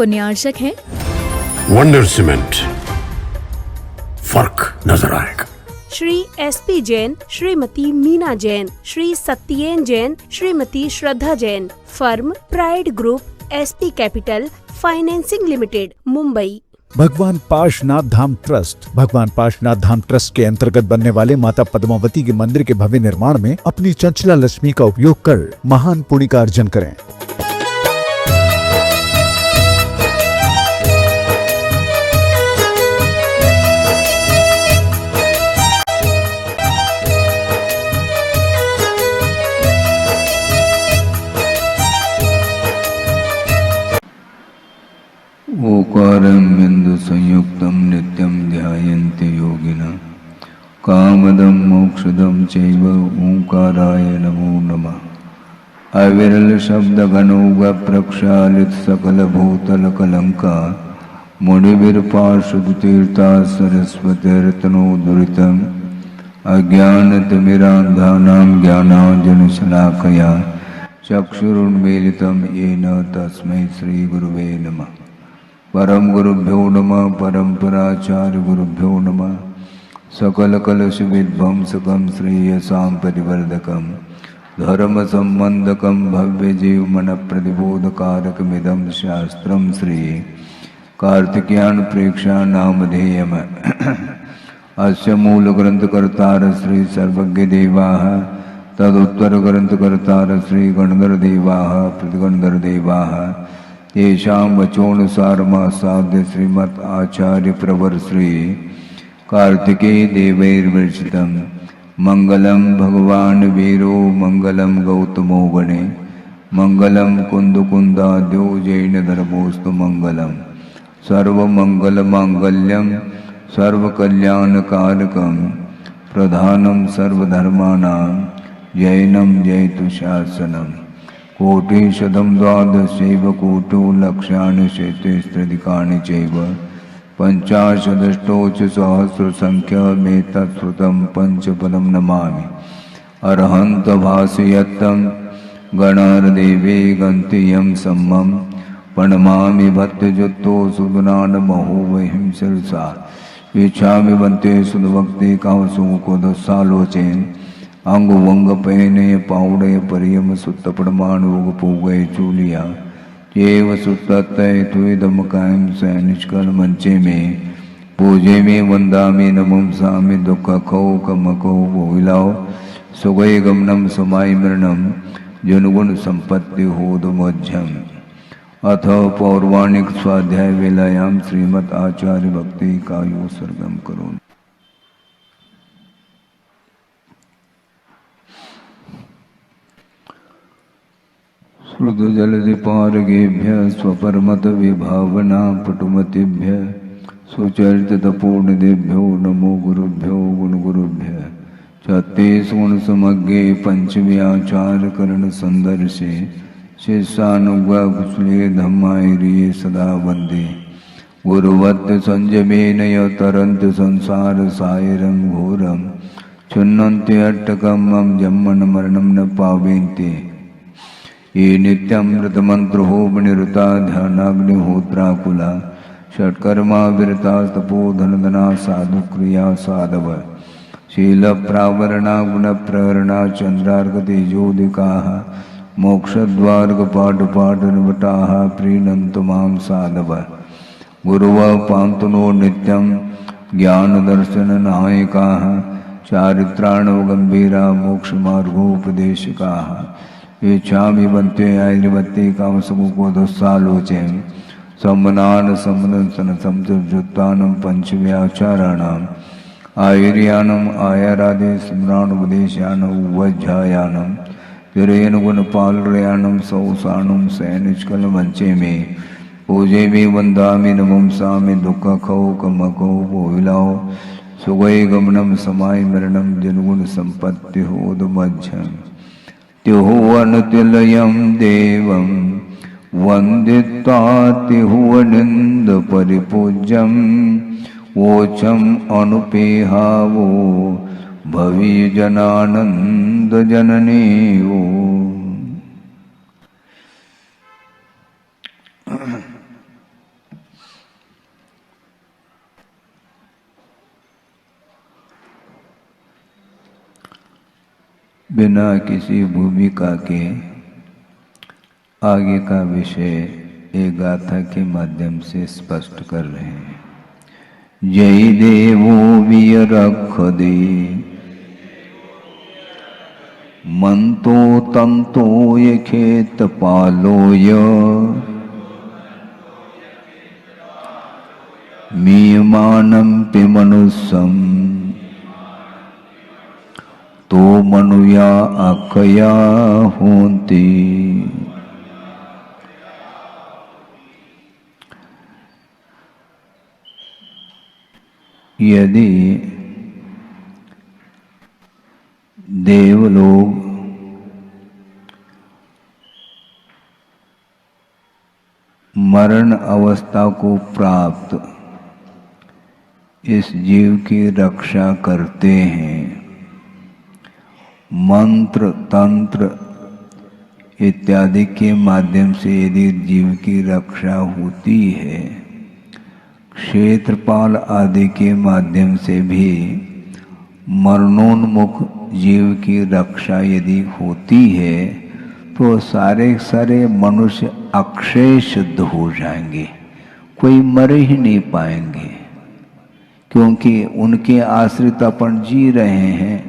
पुण्यार्चक हैं wonder cement, फर्क नजर आएगा। Shri SP Jain, Shrimati Meena Jain, Shri Satyen Jain, Shrimati Shraddha Jain. Firm Pride Group, SP Capital Financing Limited, Mumbai. Bhagwan Parshvanath धाम ट्रस्ट। भगवान पार्श्वनाथ धाम ट्रस्ट के अंतर्गत बनने वाले माता पद्मावती के मंदिर के भव्य निर्माण में अपनी चंचला लक्ष्मी का उपयोग कर महान पुण्य का अर्जन करें। ओकारं बिंदु संयुक्तं नित्यं ध्यायन्ति योगिनः कामदं मोक्षदं चैव ओंकाराय नमो नमः। अविरल शब्द गणौग प्रक्षालित सकल भूतल कलंका मुनिर्पार्षद तीर्था सरस्वतीर्तनो दुरितम् अज्ञानतिमिरान्धानां ज्ञानाञ्जनशलाकया चक्षुरुन्मीलितं येन तस्मै श्रीगुरुवे नमः। परम गुरुभ्यो नमः। परंपराचार्य गुरुभ्यो नमः। सकल कलश विध्वंसकं श्रेयसां परिवर्धकं धर्म संबंधकं भव्य जीव मन प्रतिबोधकारकमिदं शास्त्रं श्री कार्तिकेयान प्रेक्षा नामधेयम्। अस्य मूल ग्रंथकर्तार श्री सर्वज्ञ देवाः तदुत्तर ग्रंथकर्तार श्री गणधर देवाः प्रतिगणधर देवाः तेषां वचोनुसारमासाद्य श्रीमत् आचार्य प्रवर श्री कार्तिकेय देवैर्विरचितं मंगलम भगवान वीरो मंगलम गौतमो गणे मंगलम कुंदकुंदाद्यो जैनधर्मोस्तु मंगलम सर्वमंगलमांगल्यं सर्वकल्याणकारकं प्रधानं सर्वधर्माणां जैनं जयतु शासनम्। कोटिशतं द्वादशैव कोटो लक्षाणि शतैस्त्रिधिकानि चैव पञ्चाशदष्टोच सहस्रसङ्ख्यमेतत्श्रुतं पञ्चपदं नमामि। अर्हन्त भासयत्तं गणार्देवे गन्तियं सम्मं प्रणमामि भक्तजुत्तो सुगुणानमहो वहिं शिरसा इच्छामि बन्ते सुदभक्ति कामसुको दसालोचेन अंग वंग पहने पाउडे परियम सुत्त पड़माणुग पूगे चूलिया चेव सुत्तय तुदम कायम से निष्कल मंचे में पूजे में वंदा में नमम सामि दुख खो कमको विलाओ सुगय गमनम समाय मृणम जनुगुण संपत्ति होदमोज्झम। अथ पौर्वाणिक स्वाध्याय वेलायाम श्रीमद् आचार्य भक्ति कायो सर्गम करो। श्रुतजलधिपारगेभ्य स्वपरमत विभावना पटुमतिभ्य सुचरितपूर्णदेभ्यो नमो गुरुभ्यो गुणगुरुभ्य। छत्तीस गुण समज्ञे पंचव्याचार करण संदर्शे शिष्यानुग्रह कुशले धम्मायरिये सदा वंदे गुरुवत् संजमेनय तरंत संसार सायरं घोरं छुन्नन्ते अट्टकं मम जन्मन मरणं न पावेन्ते ये नित्यमृतमंत्रो निरुता ध्यानाग्निहोत्राकुला षट्कर्मा विरता तपोधनधना साधु क्रिया साधव शील प्रावरणा गुण प्रहरणा चंद्रार्क तेजोदिका मोक्षद्वार्ग पाठ पाठ निवटा प्रीणंत माम साधव गुरुव पांतनो नित्यं ज्ञान दर्शन नायका चारित्राणो गंभीरा मोक्ष मार्गोपदेशिका इच्छामि बन्ते आयुर्वत्ते कामसमुको दस्सालोचेन सम्मनान सम्मदन समजुत्तानं पंचव्याचाराणाम् आयुर्यानम् आयारादे स्मरानुपदेशानं वज्झायानं तिरेन गुणपालयानं सौसानं सैनिष्कल मंचे में पूजे में वंदामि नमं सामि दुख खो कमको विलाओ सुगय गमनम समाय मरणम जनगुण संपत्ति होदमज्झम्। तिहुवनतिलयं देवं वन्दित्वा तिहुवनिन्द परिपूज्यं वोचम् अनुपेहावो भवीजनानन्द जननीवो। बिना किसी भूमिका के आगे का विषय एक गाथा के माध्यम से स्पष्ट कर रहे हैं। जय देवो विय रख दे मंतो तंतो ये खेत पालोय मीयमानं पे मनुष्यम तो मनुया अकया होती। यदि देवलोग मरण अवस्था को प्राप्त इस जीव की रक्षा करते हैं, मंत्र तंत्र इत्यादि के माध्यम से यदि जीव की रक्षा होती है, क्षेत्रपाल आदि के माध्यम से भी मरणोन्मुख जीव की रक्षा यदि होती है, तो सारे सारे मनुष्य अक्षय सिद्ध हो जाएंगे, कोई मर ही नहीं पाएंगे, क्योंकि उनके आश्रित अपन जी रहे हैं।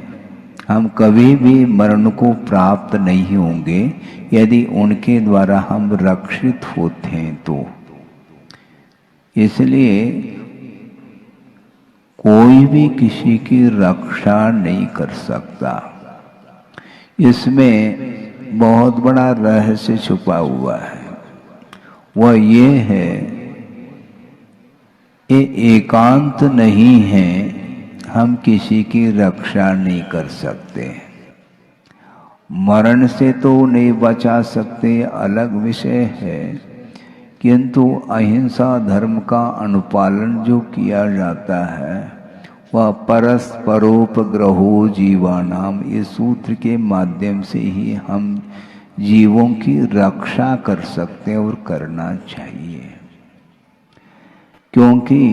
हम कभी भी मरण को प्राप्त नहीं होंगे यदि उनके द्वारा हम रक्षित होते हैं तो। इसलिए कोई भी किसी की रक्षा नहीं कर सकता। इसमें बहुत बड़ा रहस्य छुपा हुआ है। वह ये है, ये एकांत नहीं है, हम किसी की रक्षा नहीं कर सकते। मरण से तो नहीं बचा सकते, अलग विषय है, किंतु अहिंसा धर्म का अनुपालन जो किया जाता है वह परस्परोपग्रहो जीवानाम, इस सूत्र के माध्यम से ही हम जीवों की रक्षा कर सकते हैं और करना चाहिए। क्योंकि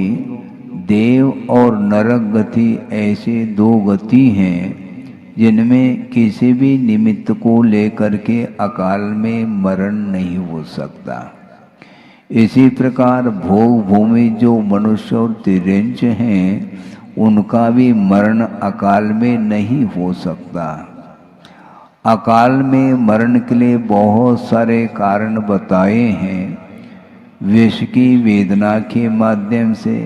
देव और नरक गति ऐसे दो गति हैं जिनमें किसी भी निमित्त को लेकर के अकाल में मरण नहीं हो सकता। इसी प्रकार भोग भूमि जो मनुष्य और तिर्यंच हैं, उनका भी मरण अकाल में नहीं हो सकता। अकाल में मरण के लिए बहुत सारे कारण बताए हैं। विष की वेदना के माध्यम से,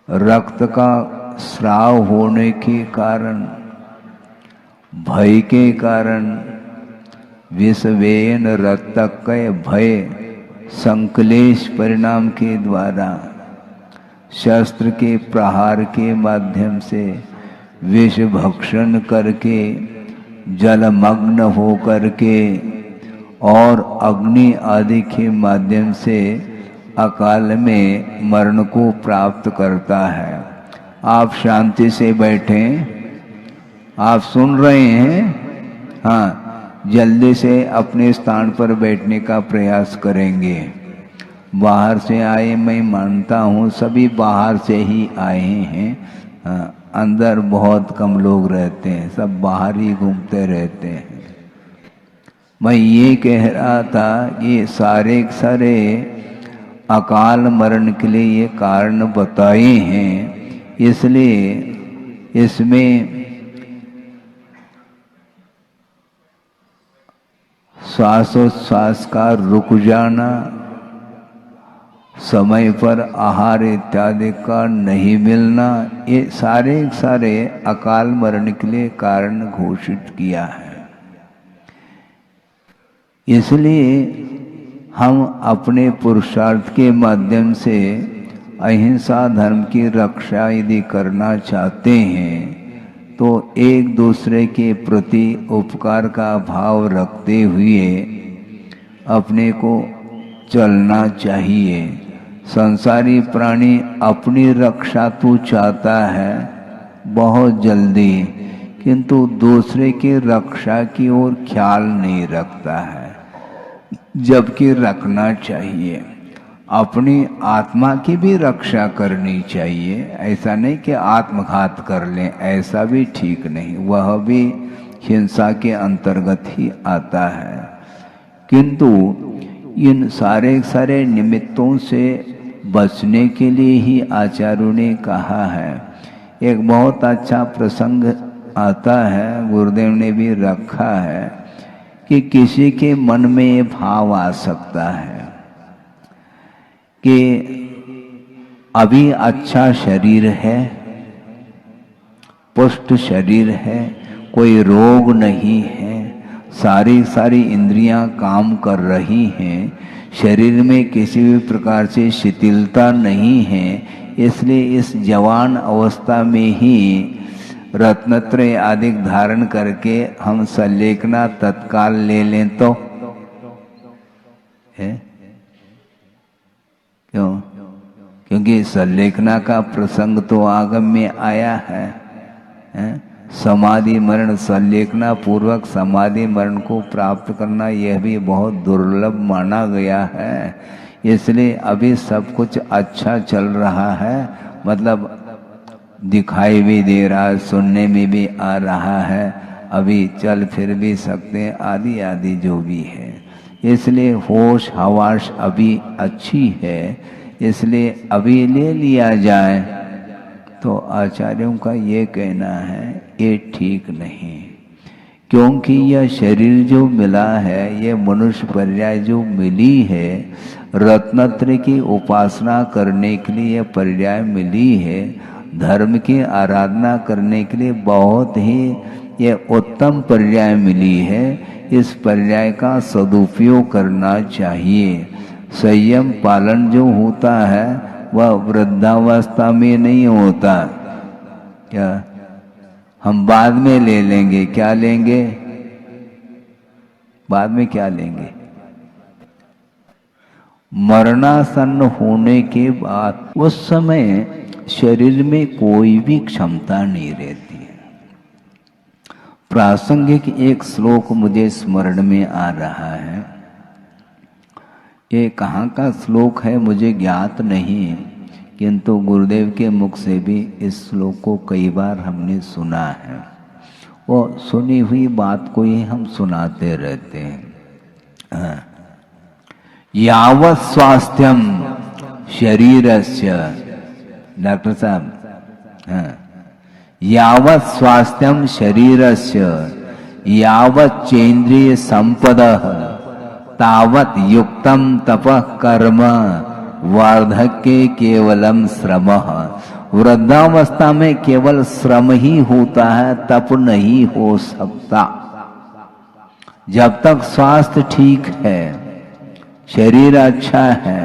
रक्त का स्राव होने के कारण, भय के कारण, विषवेन रक्तकय भय संकलेश परिणाम के द्वारा, शस्त्र के प्रहार के माध्यम से, विष भक्षण करके, जलमग्न हो करके और अग्नि आदि के माध्यम से अकाल में मरण को प्राप्त करता है। आप शांति से बैठें, आप सुन रहे हैं? हाँ, जल्दी से अपने स्थान पर बैठने का प्रयास करेंगे। बाहर से आए, मैं मानता हूँ सभी बाहर से ही आए हैं। हाँ, अंदर बहुत कम लोग रहते हैं, सब बाहर ही घूमते रहते हैं। मैं ये कह रहा था कि सारे अकाल मरण के लिए ये कारण बताए हैं, इसलिए इसमें श्वासोच्छ्वास का रुक जाना, समय पर आहार इत्यादि का नहीं मिलना, ये सारे अकाल मरण के लिए कारण घोषित किया है। इसलिए हम अपने पुरुषार्थ के माध्यम से अहिंसा धर्म की रक्षा यदि करना चाहते हैं तो एक दूसरे के प्रति उपकार का भाव रखते हुए अपने को चलना चाहिए। संसारी प्राणी अपनी रक्षा तो चाहता है बहुत जल्दी, किंतु दूसरे की रक्षा की ओर ख्याल नहीं रखता है, जबकि रखना चाहिए। अपनी आत्मा की भी रक्षा करनी चाहिए। ऐसा नहीं कि आत्मघात कर लें, ऐसा भी ठीक नहीं। वह भी हिंसा के अंतर्गत ही आता है। किंतु इन सारे निमित्तों से बचने के लिए ही आचार्यों ने कहा है। एक बहुत अच्छा प्रसंग आता है, गुरुदेव ने भी रखा है कि किसी के मन में ये भाव आ सकता है कि अभी अच्छा शरीर है, पुष्ट शरीर है, कोई रोग नहीं है, सारी इंद्रियां काम कर रही हैं, शरीर में किसी भी प्रकार से शिथिलता नहीं है, इसलिए इस जवान अवस्था में ही रत्नत्रय आदि धारण करके हम संलेखना तत्काल ले लें तो है क्यों? क्योंकि संलेखना का प्रसंग तो आगम में आया है? समाधि मरण, संलेखना पूर्वक समाधि मरण को प्राप्त करना यह भी बहुत दुर्लभ माना गया है। इसलिए अभी सब कुछ अच्छा चल रहा है, मतलब दिखाई भी दे रहा है, सुनने में भी आ रहा है, अभी चल फिर भी सकते हैं, आदि आदि जो भी है। इसलिए होश हवास अभी अच्छी है, इसलिए अभी ले लिया जाए। तो आचार्यों का ये कहना है ये ठीक नहीं, क्योंकि यह शरीर जो मिला है, ये मनुष्य पर्याय जो मिली है, रत्नत्रय की उपासना करने के लिए पर्याय मिली है, धर्म की आराधना करने के लिए बहुत ही ये उत्तम पर्याय मिली है। इस पर्याय का सदुपयोग करना चाहिए। संयम पालन जो होता है वह वृद्धावस्था में नहीं होता। क्या हम बाद में ले लेंगे? क्या लेंगे? बाद में क्या लेंगे? मरणासन्न होने के बाद उस समय शरीर में कोई भी क्षमता नहीं रहती है। प्रासंगिक एक श्लोक मुझे स्मरण में आ रहा है। ये कहाँ का श्लोक है मुझे ज्ञात नहीं, किंतु गुरुदेव के मुख से भी इस श्लोक को कई बार हमने सुना है। वो सुनी हुई बात को ही हम सुनाते रहते हैं। यावत् स्वास्थ्यम शरीरस्य, डॉक्टर साहब, यावत् स्वास्थ्यम शरीरस्य यावत् चेन्द्रिय संपदः तावत् युक्तम तपः कर्म वार्धक्ये केवलम श्रमः। वृद्धावस्था में केवल श्रम ही होता है, तप नहीं हो सकता। जब तक स्वास्थ्य ठीक है, शरीर अच्छा है,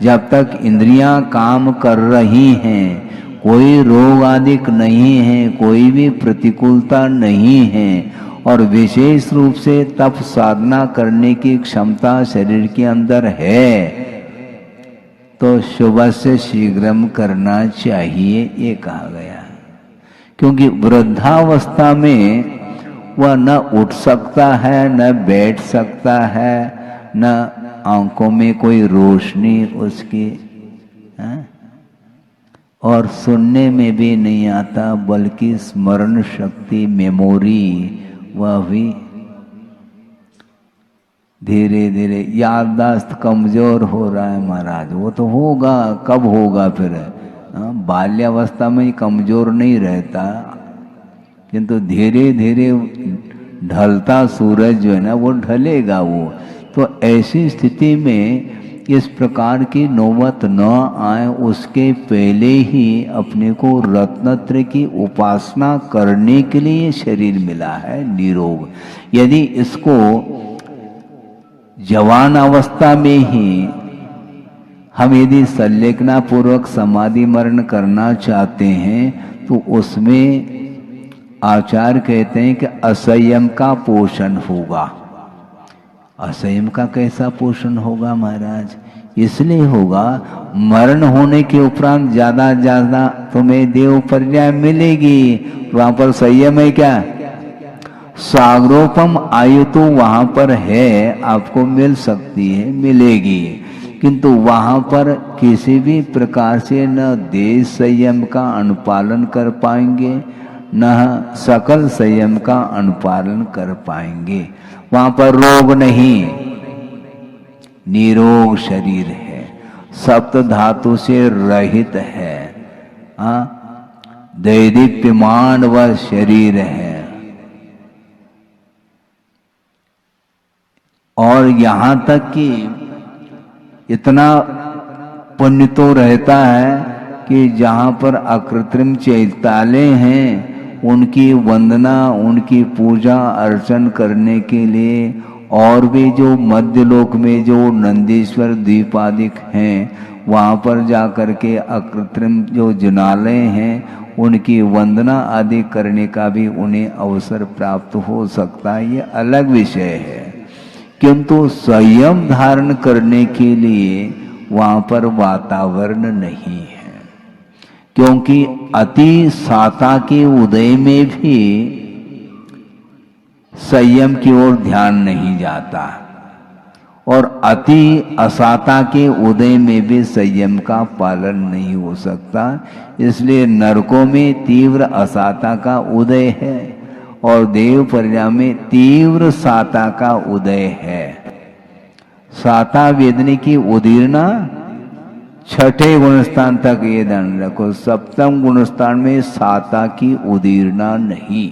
जब तक इंद्रियां काम कर रही हैं, कोई रोग आदि नहीं है, कोई भी प्रतिकूलता नहीं है, और विशेष रूप से तप साधना करने की क्षमता शरीर के अंदर है, तो सुबह से शीघ्रम करना चाहिए, ये कहा गया है। क्योंकि वृद्धावस्था में वह न उठ सकता है, न बैठ सकता है, न आंखों में कोई रोशनी उसकी है? और सुनने में भी नहीं आता, बल्कि स्मरण शक्ति, मेमोरी, वह भी धीरे धीरे याददाश्त कमजोर हो रहा है महाराज। वो तो होगा, कब होगा फिर? बाल्यावस्था में ही कमजोर नहीं रहता, किंतु धीरे धीरे ढलता सूरज जो है ना, वो ढलेगा वो। तो ऐसी स्थिति में इस प्रकार की नौबत न आए, उसके पहले ही अपने को रत्नत्रय की उपासना करने के लिए शरीर मिला है निरोग। यदि इसको जवान अवस्था में ही हम यदि संलेखना पूर्वक समाधि मरण करना चाहते हैं, तो उसमें आचार्य कहते हैं कि असंयम का पोषण होगा। असंयम का कैसा पोषण होगा महाराज? इसलिए होगा, मरण होने के उपरांत ज्यादा तुम्हें देव पर्याय मिलेगी, वहां पर संयम है क्या? सागरोपम आयु तो वहां पर है, आपको मिल सकती है, मिलेगी, किंतु वहां पर किसी भी प्रकार से न देश संयम का अनुपालन कर पाएंगे, न सकल संयम का अनुपालन कर पाएंगे। वहां पर रोग नहीं, निरोग शरीर है, सप्त धातु से रहित है, दैदीप्यमान वह शरीर है। और यहां तक कि इतना पुण्य तो रहता है कि जहां पर अकृत्रिम चैतालय हैं उनकी वंदना, उनकी पूजा अर्चन करने के लिए, और भी जो मध्यलोक में जो नंदीश्वर द्वीपादिक हैं वहाँ पर जा कर के अकृत्रिम जो जिनालय हैं उनकी वंदना आदि करने का भी उन्हें अवसर प्राप्त हो सकता है, ये अलग विषय है। किंतु संयम धारण करने के लिए वहाँ पर वातावरण नहीं है, क्योंकि अति साता के उदय में भी संयम की ओर ध्यान नहीं जाता, और अति असाता के उदय में भी संयम का पालन नहीं हो सकता। इसलिए नरकों में तीव्र असाता का उदय है और देव प्रजा में तीव्र साता का उदय है। साता वेदनी की उदीर्णा छठे गुणस्थान तक, ये ध्यान रखो, सप्तम गुणस्थान में साता की उदीर्णा नहीं,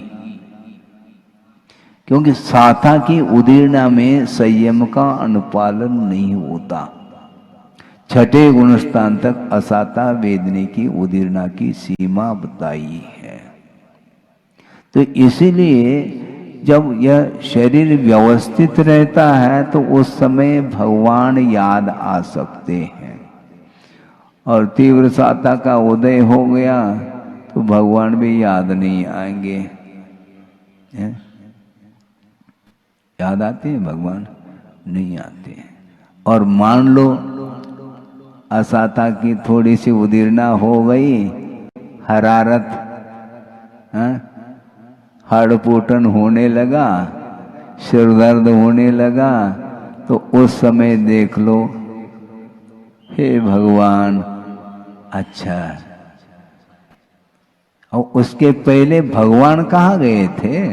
क्योंकि साता की उदीर्णा में संयम का अनुपालन नहीं होता। छठे गुणस्थान तक असाता वेदनी की उदीर्णा की सीमा बताई है। तो इसीलिए जब यह शरीर व्यवस्थित रहता है तो उस समय भगवान याद आ सकते हैं, और तीव्र साता का उदय हो गया तो भगवान भी याद नहीं आएंगे। याद आते हैं भगवान? नहीं आते हैं। और मान लो असाता की थोड़ी सी उदीर्णा हो गई, हरारत, हड़पोटन होने लगा, सिर दर्द होने लगा, तो उस समय देख लो, हे भगवान, अच्छा। और उसके पहले भगवान कहाँ गए थे?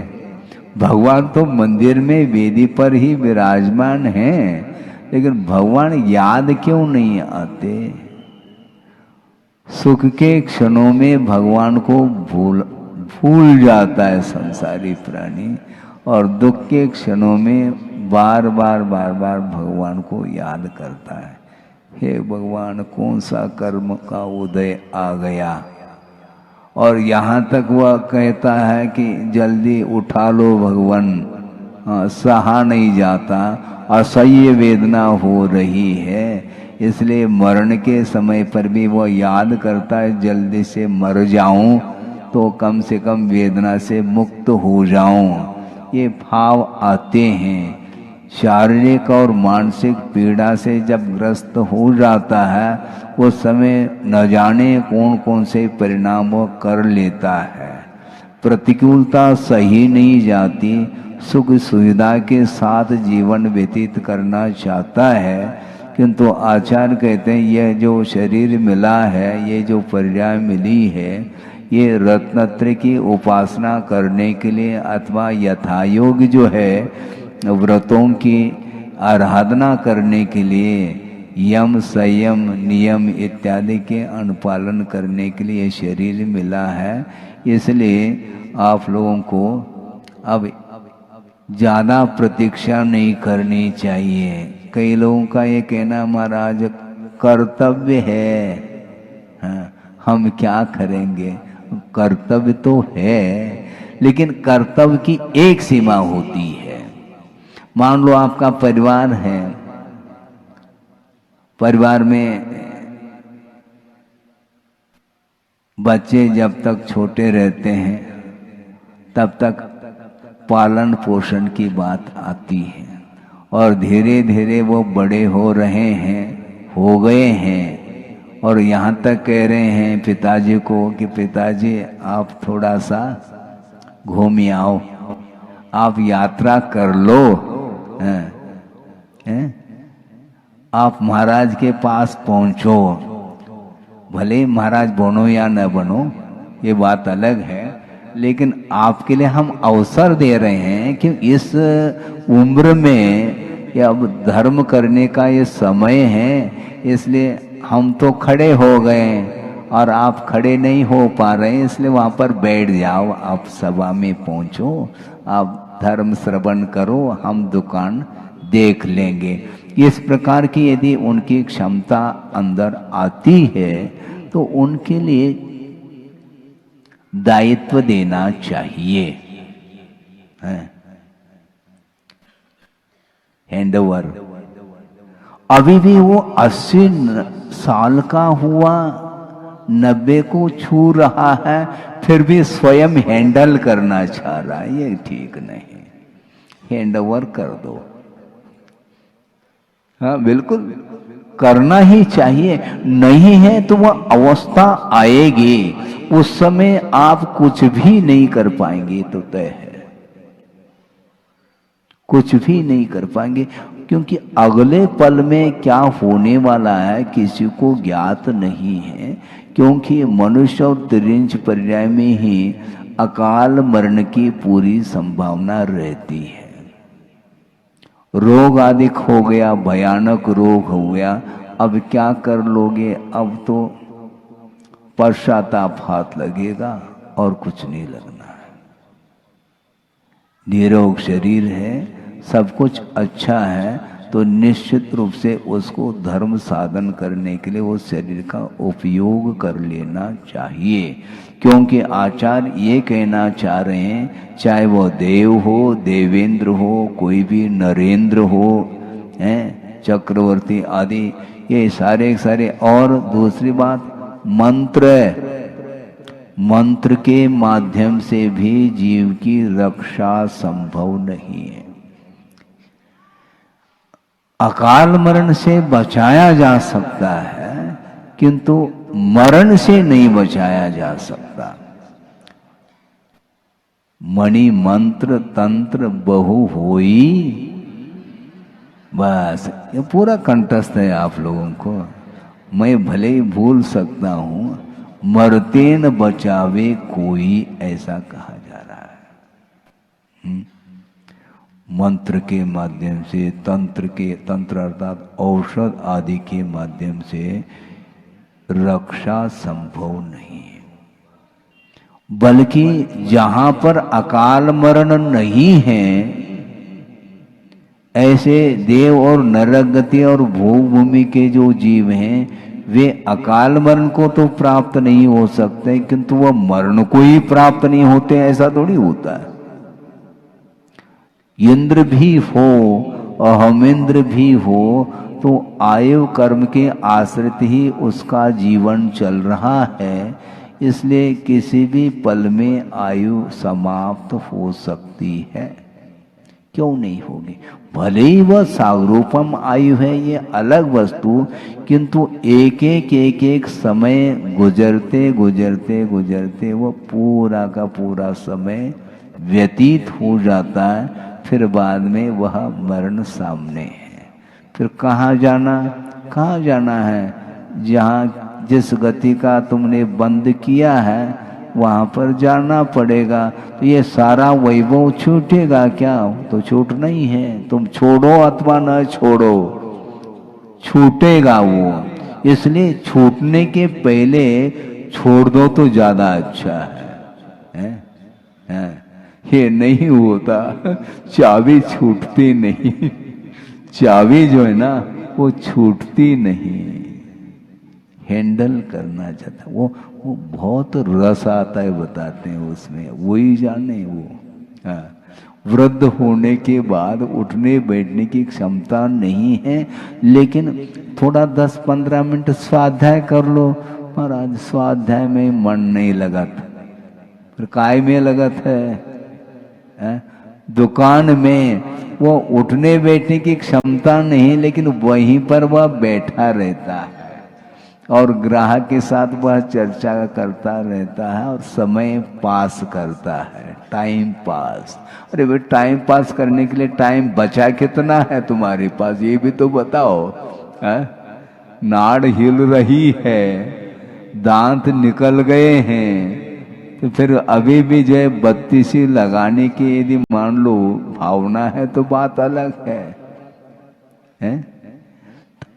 भगवान तो मंदिर में वेदी पर ही विराजमान हैं, लेकिन भगवान याद क्यों नहीं आते? सुख के क्षणों में भगवान को भूल जाता है संसारी प्राणी, और दुख के क्षणों में बार बार भगवान को याद करता है। हे भगवान, कौन सा कर्म का उदय आ गया? और यहाँ तक वह कहता है कि जल्दी उठा लो भगवान, सहा नहीं जाता, असह्य वेदना हो रही है, इसलिए मरण के समय पर भी वह याद करता है जल्दी से मर जाऊं तो कम से कम वेदना से मुक्त हो जाऊं। ये भाव आते हैं। शारीरिक और मानसिक पीड़ा से जब ग्रस्त हो जाता है उस समय न जाने कौन कौन से परिणाम वो कर लेता है। प्रतिकूलता सही नहीं जाती, सुख सुविधा के साथ जीवन व्यतीत करना चाहता है, किंतु आचार्य कहते हैं यह जो शरीर मिला है, ये जो पर्याय मिली है, ये रत्नत्रय की उपासना करने के लिए अथवा यथायोग जो है व्रतों की आराधना करने के लिए, यम संयम नियम इत्यादि के अनुपालन करने के लिए शरीर मिला है। इसलिए आप लोगों को अब ज़्यादा प्रतीक्षा नहीं करनी चाहिए। कई लोगों का ये कहना, महाराज कर्तव्य है, हाँ, हम क्या करेंगे? कर्तव्य तो है, लेकिन कर्तव्य की एक सीमा होती है। मान लो आपका परिवार है, परिवार में बच्चे जब तक छोटे रहते हैं तब तक पालन पोषण की बात आती है, और धीरे धीरे वो बड़े हो रहे हैं, हो गए हैं, और यहाँ तक कह रहे हैं पिताजी को कि पिताजी आप थोड़ा सा घूम आओ, आप यात्रा कर लो, आप महाराज के पास पहुंचो। भले महाराज बनो या न बनो, ये बात अलग है, लेकिन आपके लिए हम अवसर दे रहे हैं कि इस उम्र में ये अब धर्म करने का ये समय है, इसलिए हम तो खड़े हो गए और आप खड़े नहीं हो पा रहे हैं, इसलिए वहाँ पर बैठ जाओ, आप सभा में पहुँचो, आप धर्म श्रवण करो, हम दुकान देख लेंगे। इस प्रकार की यदि उनकी क्षमता अंदर आती है तो उनके लिए दायित्व देना चाहिए, हैंडओवर। अभी भी वो 80 साल का हुआ, 90 को छू रहा है, फिर भी स्वयं हैंडल करना चाह रहा है, ये ठीक नहीं। हैंडओवर कर दो। हाँ बिल्कुल करना ही चाहिए, नहीं है तो वह अवस्था आएगी, उस समय आप कुछ भी नहीं कर पाएंगे, तो तय है कुछ भी नहीं कर पाएंगे, क्योंकि अगले पल में क्या होने वाला है किसी को ज्ञात नहीं है, क्योंकि मनुष्य और त्रिंच पर्याय में ही अकाल मरण की पूरी संभावना रहती है। रोग आदि हो गया, भयानक रोग हो गया, अब क्या कर लोगे, अब तो पश्चाताप हाथ लगेगा और कुछ नहीं लगना है। निरोग शरीर है, सब कुछ अच्छा है, तो निश्चित रूप से उसको धर्म साधन करने के लिए वो शरीर का उपयोग कर लेना चाहिए, क्योंकि आचार्य ये कहना चाह रहे हैं, चाहे वो देव हो, देवेंद्र हो, कोई भी नरेंद्र हो, हैं चक्रवर्ती आदि, ये सारे सारे। और दूसरी बात, मंत्र के माध्यम से भी जीव की रक्षा संभव नहीं है। अकाल मरण से बचाया जा सकता है, किंतु मरण से नहीं बचाया जा सकता। मणि मंत्र तंत्र बहु होई, बस ये पूरा कंठस्थ है आप लोगों को। मैं भले ही भूल सकता हूं, मरते न बचावे कोई, ऐसा कहा जा रहा है। मंत्र के माध्यम से, तंत्र अर्थात औषध आदि के माध्यम से रक्षा संभव नहीं है, बल्कि जहां पर अकाल मरण नहीं है, ऐसे देव और नरक गति और भोग भूमि के जो जीव हैं, वे अकाल मरण को तो प्राप्त नहीं हो सकते, किंतु वह मरण को ही प्राप्त नहीं होते, ऐसा थोड़ी होता है। इंद्र भी हो, अहमेंद्र भी हो, तो आयु कर्म के आश्रित ही उसका जीवन चल रहा है, इसलिए किसी भी पल में आयु समाप्त हो सकती है। क्यों नहीं होगी? भले ही वह सारूपम आयु है, ये अलग वस्तु, किंतु एक समय गुजरते गुजरते गुजरते वो पूरा का पूरा समय व्यतीत हो जाता है, फिर बाद में वह मरण सामने है। फिर कहाँ जाना है? जहाँ जिस गति का तुमने बंद किया है वहाँ पर जाना पड़ेगा। तो ये सारा वैभव छूटेगा क्या? तो छूटना ही है। तुम छोड़ो अथवा न छोड़ो, छूटेगा वो। इसलिए छूटने के पहले छोड़ दो तो ज्यादा अच्छा है? ये नहीं होता, चाबी छूटती नहीं। चाबी जो है ना वो छूटती नहीं, हैंडल करना चाहता। वो बहुत रस आता है, बताते हैं उसमें, वही जाने वो। हाँ, वृद्ध होने के बाद उठने बैठने की क्षमता नहीं है, लेकिन थोड़ा 10-15 मिनट स्वाध्याय कर लो। महाराज स्वाध्याय में मन नहीं लगत, फिर काय में लगत है? दुकान में वो उठने बैठने की क्षमता नहीं, लेकिन वहीं पर वह बैठा रहता है और ग्राहक के साथ वह चर्चा करता रहता है और समय पास करता है, टाइम पास। अरे भाई, टाइम पास करने के लिए टाइम बचा कितना है तुम्हारे पास, ये भी तो बताओ। नाड़ हिल रही है, दांत निकल गए हैं, तो फिर अभी भी जो है बत्तीसी लगाने की यदि मान लो भावना है तो बात अलग है?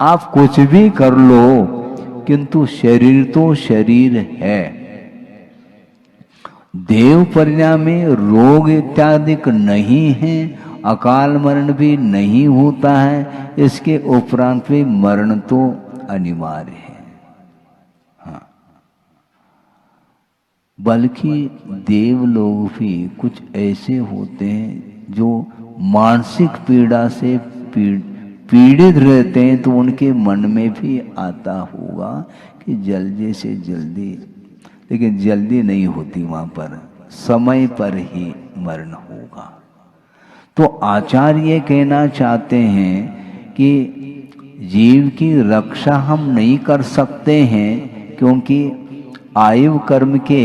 आप कुछ भी कर लो किंतु शरीर तो शरीर है। देव परिणाम में रोग इत्यादि नहीं है, अकाल मरण भी नहीं होता है, इसके उपरांत भी मरण तो अनिवार्य है। हाँ, बल्कि देव लोग भी कुछ ऐसे होते हैं जो मानसिक पीड़ा से पीड़ित रहते हैं, तो उनके मन में भी आता होगा कि जल्दी से जल्दी, लेकिन जल्दी नहीं होती, वहां पर समय पर ही मरण होगा। तो आचार्य ये कहना चाहते हैं कि जीव की रक्षा हम नहीं कर सकते हैं, क्योंकि आयु कर्म के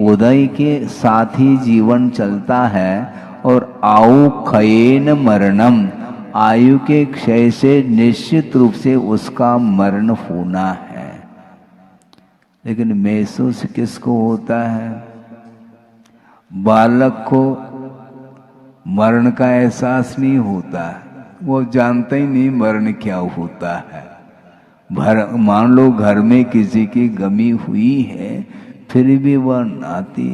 उदय के साथ ही जीवन चलता है, और आयु क्षयेन मरणम, आयु के क्षय से निश्चित रूप से उसका मरण होना है। लेकिन महसूस किसको होता है? बालक को मरण का एहसास नहीं होता है, वो जानता ही नहीं मरण क्या होता है। मान लो घर में किसी की गमी हुई है, फिर भी वह नाती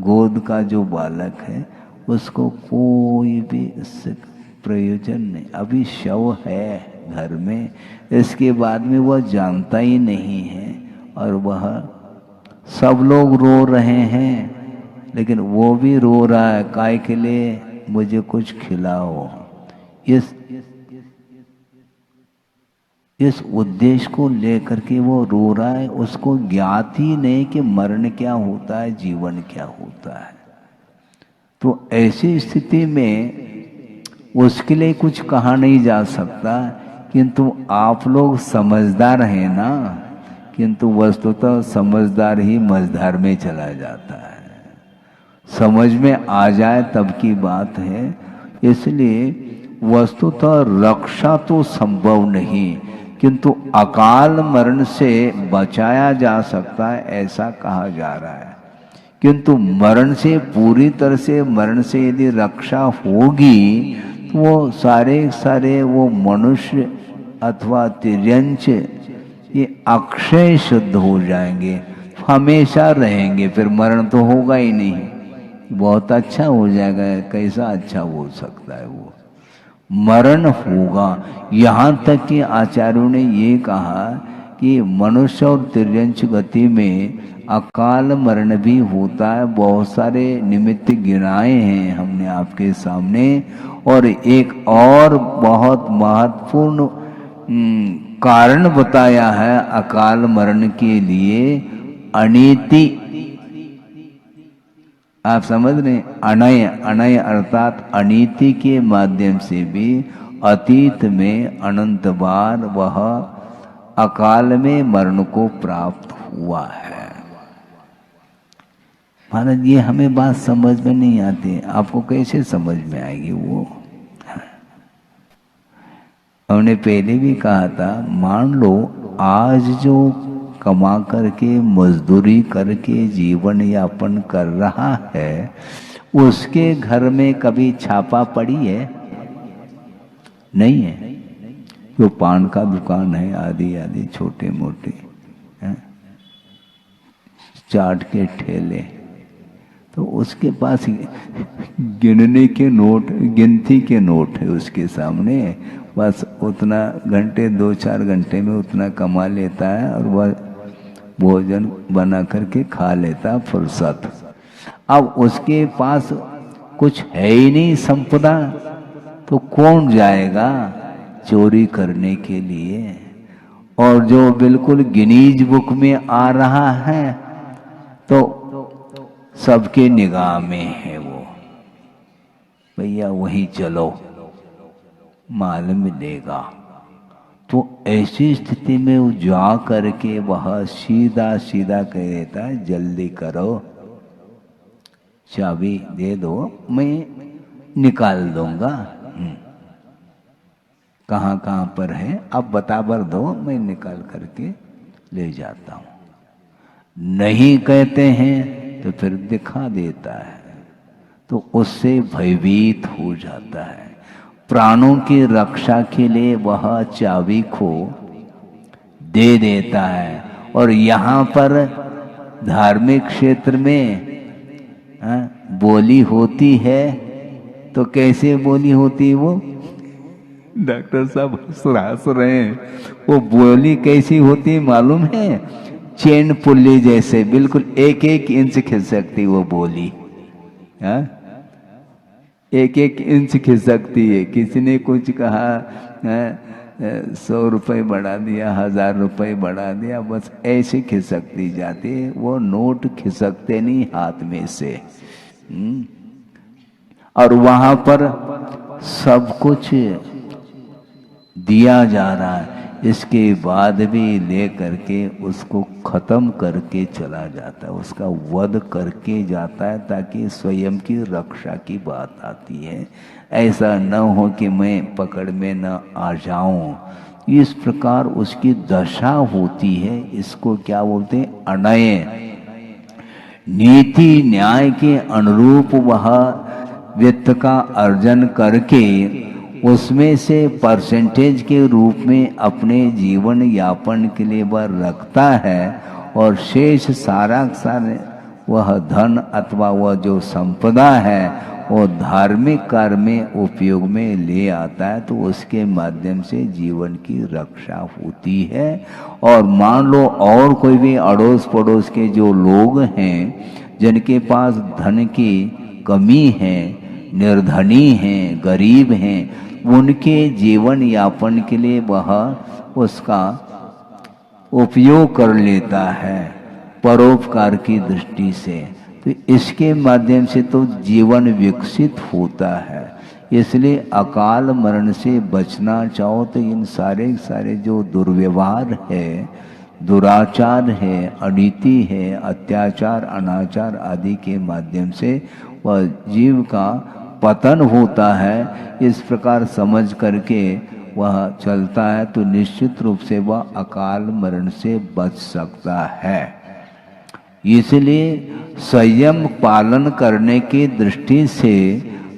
गोद का जो बालक है उसको कोई भी इससे प्रयोजन नहीं। अभी शव है घर में, इसके बाद में वह जानता ही नहीं है, और वह सब लोग रो रहे हैं, लेकिन वो भी रो रहा है, काय के लिए? मुझे कुछ खिलाओ। इस उद्देश्य को लेकर के वो रो रहा है, उसको ज्ञात ही नहीं कि मरण क्या होता है, जीवन क्या होता है। तो ऐसी स्थिति में उसके लिए कुछ कहा नहीं जा सकता, किंतु आप लोग समझदार हैं ना, किंतु वस्तुतः समझदार ही मझधार में चला जाता है। समझ में आ जाए तब की बात है। इसलिए वस्तुतः रक्षा तो संभव नहीं, किंतु अकाल मरण से बचाया जा सकता है, ऐसा कहा जा रहा है। किंतु मरण से, पूरी तरह से मरण से यदि रक्षा होगी, तो वो सारे वो मनुष्य अथवा तिर्यंच ये अक्षय शुद्ध हो जाएंगे, हमेशा रहेंगे, फिर मरण तो होगा ही नहीं। बहुत अच्छा हो जाएगा, कैसा अच्छा हो सकता है? वो मरण होगा। यहाँ तक कि आचार्यों ने ये कहा कि मनुष्य और तिर्यंच गति में अकाल मरण भी होता है। बहुत सारे निमित्त गिनाए हैं हमने आपके सामने, और एक और बहुत महत्वपूर्ण कारण बताया है अकाल मरण के लिए, अनीति। आप समझ रहे? अनय, अनय अर्थात अनीति के माध्यम से भी अतीत में अनंत बार वह अकाल में मरण को प्राप्त हुआ है। महाराज, ये हमें बात समझ में नहीं आती, आपको कैसे समझ में आएगी? वो हमने पहले भी कहा था, मान लो आज जो कमा करके मजदूरी करके जीवन यापन कर रहा है, उसके घर में कभी छापा पड़ी है? नहीं है। जो पान का दुकान है, आदि आदि छोटे मोटे चाट के ठेले, तो उसके पास गिनने के नोट, गिनती के नोट है उसके सामने, बस उतना घंटे 2-4 घंटे में उतना कमा लेता है, और वह भोजन बना करके खा लेता फुर्सत। अब उसके पास कुछ है ही नहीं संपदा, तो कौन जाएगा चोरी करने के लिए? और जो बिल्कुल गिनीज बुक में आ रहा है, तो सबके निगाह में है वो, भैया वहीं चलो, माल मिलेगा। तो ऐसी स्थिति में वो जा करके वह सीधा सीधा कह देता है, जल्दी करो, चाबी दे दो, मैं निकाल दूंगा। कहाँ कहाँ पर है अब बताबर दो, मैं निकाल करके ले जाता हूँ। नहीं कहते हैं तो फिर दिखा देता है, तो उससे भयभीत हो जाता है। प्राणों की रक्षा के लिए वह चाबी को दे देता है। और यहाँ पर धार्मिक क्षेत्र में बोली होती है, तो कैसे बोली होती है वो? डॉक्टर साहब हंस रहे हैं। वो बोली कैसी होती है मालूम है? चैन पुल्ली जैसे, बिल्कुल एक एक इंच खिसकती वो बोली। एक एक इंच खिसकती है। किसी ने कुछ कहा 100 रुपये बढ़ा दिया, 1000 रुपये बढ़ा दिया, बस ऐसे खिसकती जाती है। वो नोट खिसकते नहीं हाथ में से। और वहां पर सब कुछ दिया जा रहा है, इसके बाद भी ले करके उसको खत्म करके चला जाता है, उसका वध करके जाता है, ताकि स्वयं की रक्षा की बात आती है। ऐसा न हो कि मैं पकड़ में न आ जाऊं। इस प्रकार उसकी दशा होती है। इसको क्या बोलते हैं? अनय। नीति न्याय के अनुरूप वह वित्त का अर्जन करके उसमें से परसेंटेज के रूप में अपने जीवन यापन के लिए वह रखता है, और शेष सारा वह धन अथवा वह जो संपदा है वो धार्मिक कार्य में उपयोग में ले आता है। तो उसके माध्यम से जीवन की रक्षा होती है। और मान लो और कोई भी अड़ोस पड़ोस के जो लोग हैं जिनके पास धन की कमी है, निर्धनी हैं, गरीब हैं, उनके जीवन यापन के लिए वह उसका उपयोग कर लेता है परोपकार की दृष्टि से। तो इसके माध्यम से तो जीवन विकसित होता है। इसलिए अकाल मरण से बचना चाहो तो इन सारे जो दुर्व्यवहार है, दुराचार है, अनीति है, अत्याचार, अनाचार आदि के माध्यम से वह जीव का पतन होता है। इस प्रकार समझ करके वह चलता है तो निश्चित रूप से वह अकाल मरण से बच सकता है। इसलिए संयम पालन करने की दृष्टि से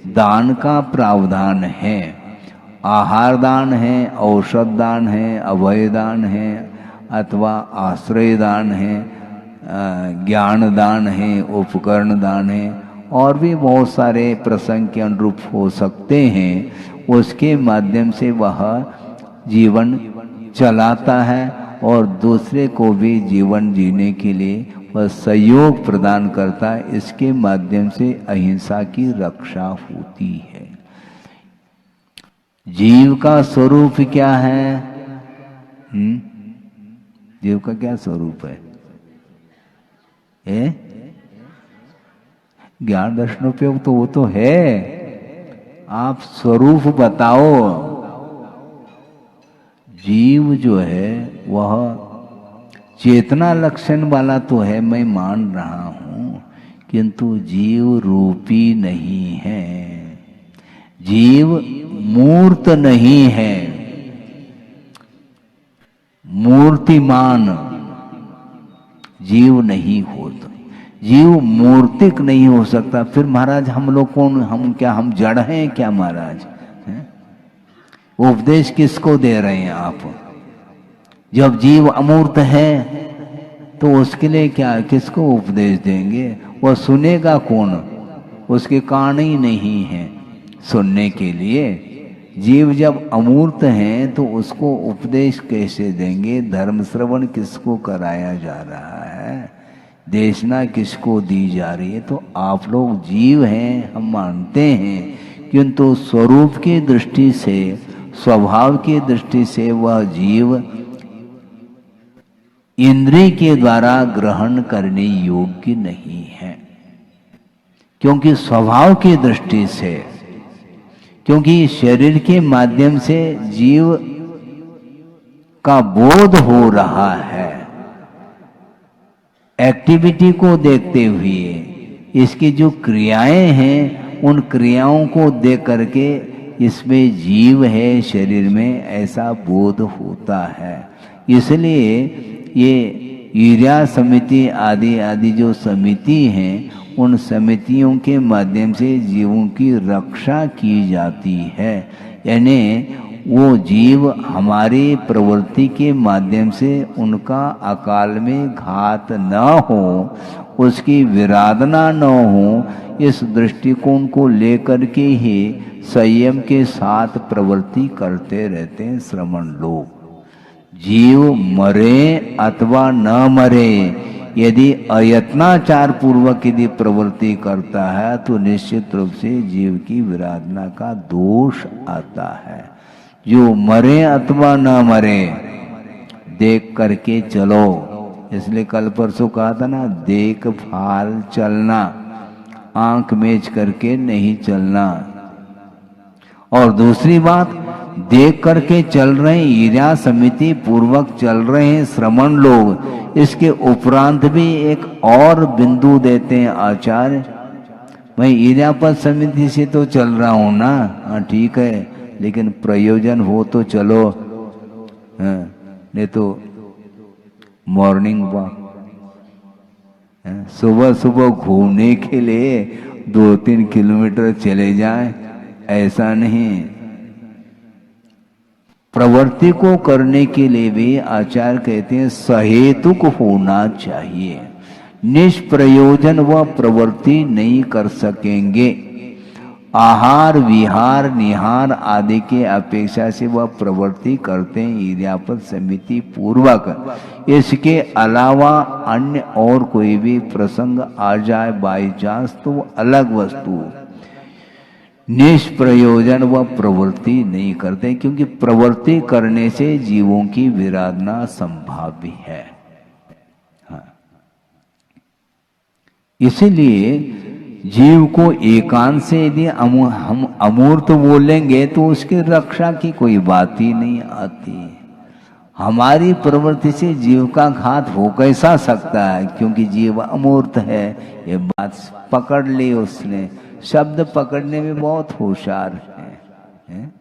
दान का प्रावधान है। आहार दान है, औषध दान है, अभय दान है, अथवा आश्रय दान है, ज्ञान दान है, उपकरण दान है, और भी बहुत सारे प्रसंग के अनुरूप हो सकते हैं। उसके माध्यम से वह जीवन चलाता है और दूसरे को भी जीवन जीने के लिए वह सहयोग प्रदान करता है। इसके माध्यम से अहिंसा की रक्षा होती है। जीव का स्वरूप क्या है? जीव का क्या स्वरूप है? ज्ञान दर्शनोपयोग तो वो तो है। आप स्वरूप बताओ। जीव जो है वह चेतना लक्षण वाला तो है, मैं मान रहा हूं, किंतु जीव रूपी नहीं है। जीव मूर्त नहीं है, मूर्तिमान जीव नहीं होता। जीव मूर्तिक नहीं हो सकता। फिर महाराज हम लोग कौन? हम जड़ हैं क्या महाराज? उपदेश किसको दे रहे हैं आप? जब जीव अमूर्त है तो उसके लिए क्या, किसको उपदेश देंगे? वह सुनेगा कौन? उसके कान ही नहीं है सुनने के लिए। जीव जब अमूर्त हैं तो उसको उपदेश कैसे देंगे? धर्म श्रवण किसको कराया जा रहा है? देशना किसको दी जा रही है? तो आप लोग जीव हैं, हम मानते हैं, किंतु स्वरूप की दृष्टि से, स्वभाव की दृष्टि से वह जीव इंद्रिय के द्वारा ग्रहण करने योग्य नहीं है। क्योंकि स्वभाव की दृष्टि से, क्योंकि शरीर के माध्यम से जीव का बोध हो रहा है, एक्टिविटी को देखते हुए इसकी जो क्रियाएं हैं उन क्रियाओं को देख करके इसमें जीव है, शरीर में, ऐसा बोध होता है। इसलिए ये ईर्या समिति आदि आदि जो समिति हैं, उन समितियों के माध्यम से जीवों की रक्षा की जाती है। यानी वो जीव हमारी प्रवृत्ति के माध्यम से उनका अकाल में घात न हो, उसकी विराधना न हो, इस दृष्टिकोण को लेकर के ही संयम के साथ प्रवृत्ति करते रहते हैं श्रमण लोग। जीव मरे अथवा न मरे, यदि अयत्नाचार पूर्वक यदि प्रवृत्ति करता है तो निश्चित रूप से जीव की विराधना का दोष आता है। जो मरे अथवा न मरे देख करके चलो, इसलिए कल परसों कहा था ना, देखभाल चलना, आंख मेज करके नहीं चलना। और दूसरी बात, देख करके चल रहे हैं, ईर्या समिति पूर्वक चल रहे हैं श्रमण लोग। इसके उपरांत भी एक और बिंदु देते हैं आचार्य, भाई ईर्यापद समिति से तो चल रहा हूं ना, हाँ ठीक है, लेकिन प्रयोजन हो तो चलो, नहीं तो मॉर्निंग वॉक, सुबह सुबह घूमने के लिए 2-3 किलोमीटर चले जाएं, ऐसा नहीं। प्रवृत्ति को करने के लिए भी आचार्य कहते हैं सहेतुक होना चाहिए। निष्प्रयोजन वह प्रवृत्ति नहीं कर सकेंगे। आहार विहार निहार आदि के अपेक्षा से वह प्रवृत्ति करते हैं ईर्यापद समिति पूर्वक। इसके अलावा अन्य और कोई भी प्रसंग आ जाए बाई चांस तो अलग वस्तु, निष्प्रयोजन वह प्रवृत्ति नहीं करते, क्योंकि प्रवृत्ति करने से जीवों की विराधना संभाव्य है। हाँ। इसीलिए जीव को एकांत से यदि हम अमूर्त बोलेंगे तो उसकी रक्षा की कोई बात ही नहीं आती। हमारी प्रवृत्ति से जीव का घात हो कैसा सकता है, क्योंकि जीव अमूर्त है। ये बात पकड़ ली उसने, शब्द पकड़ने में बहुत होशियार है।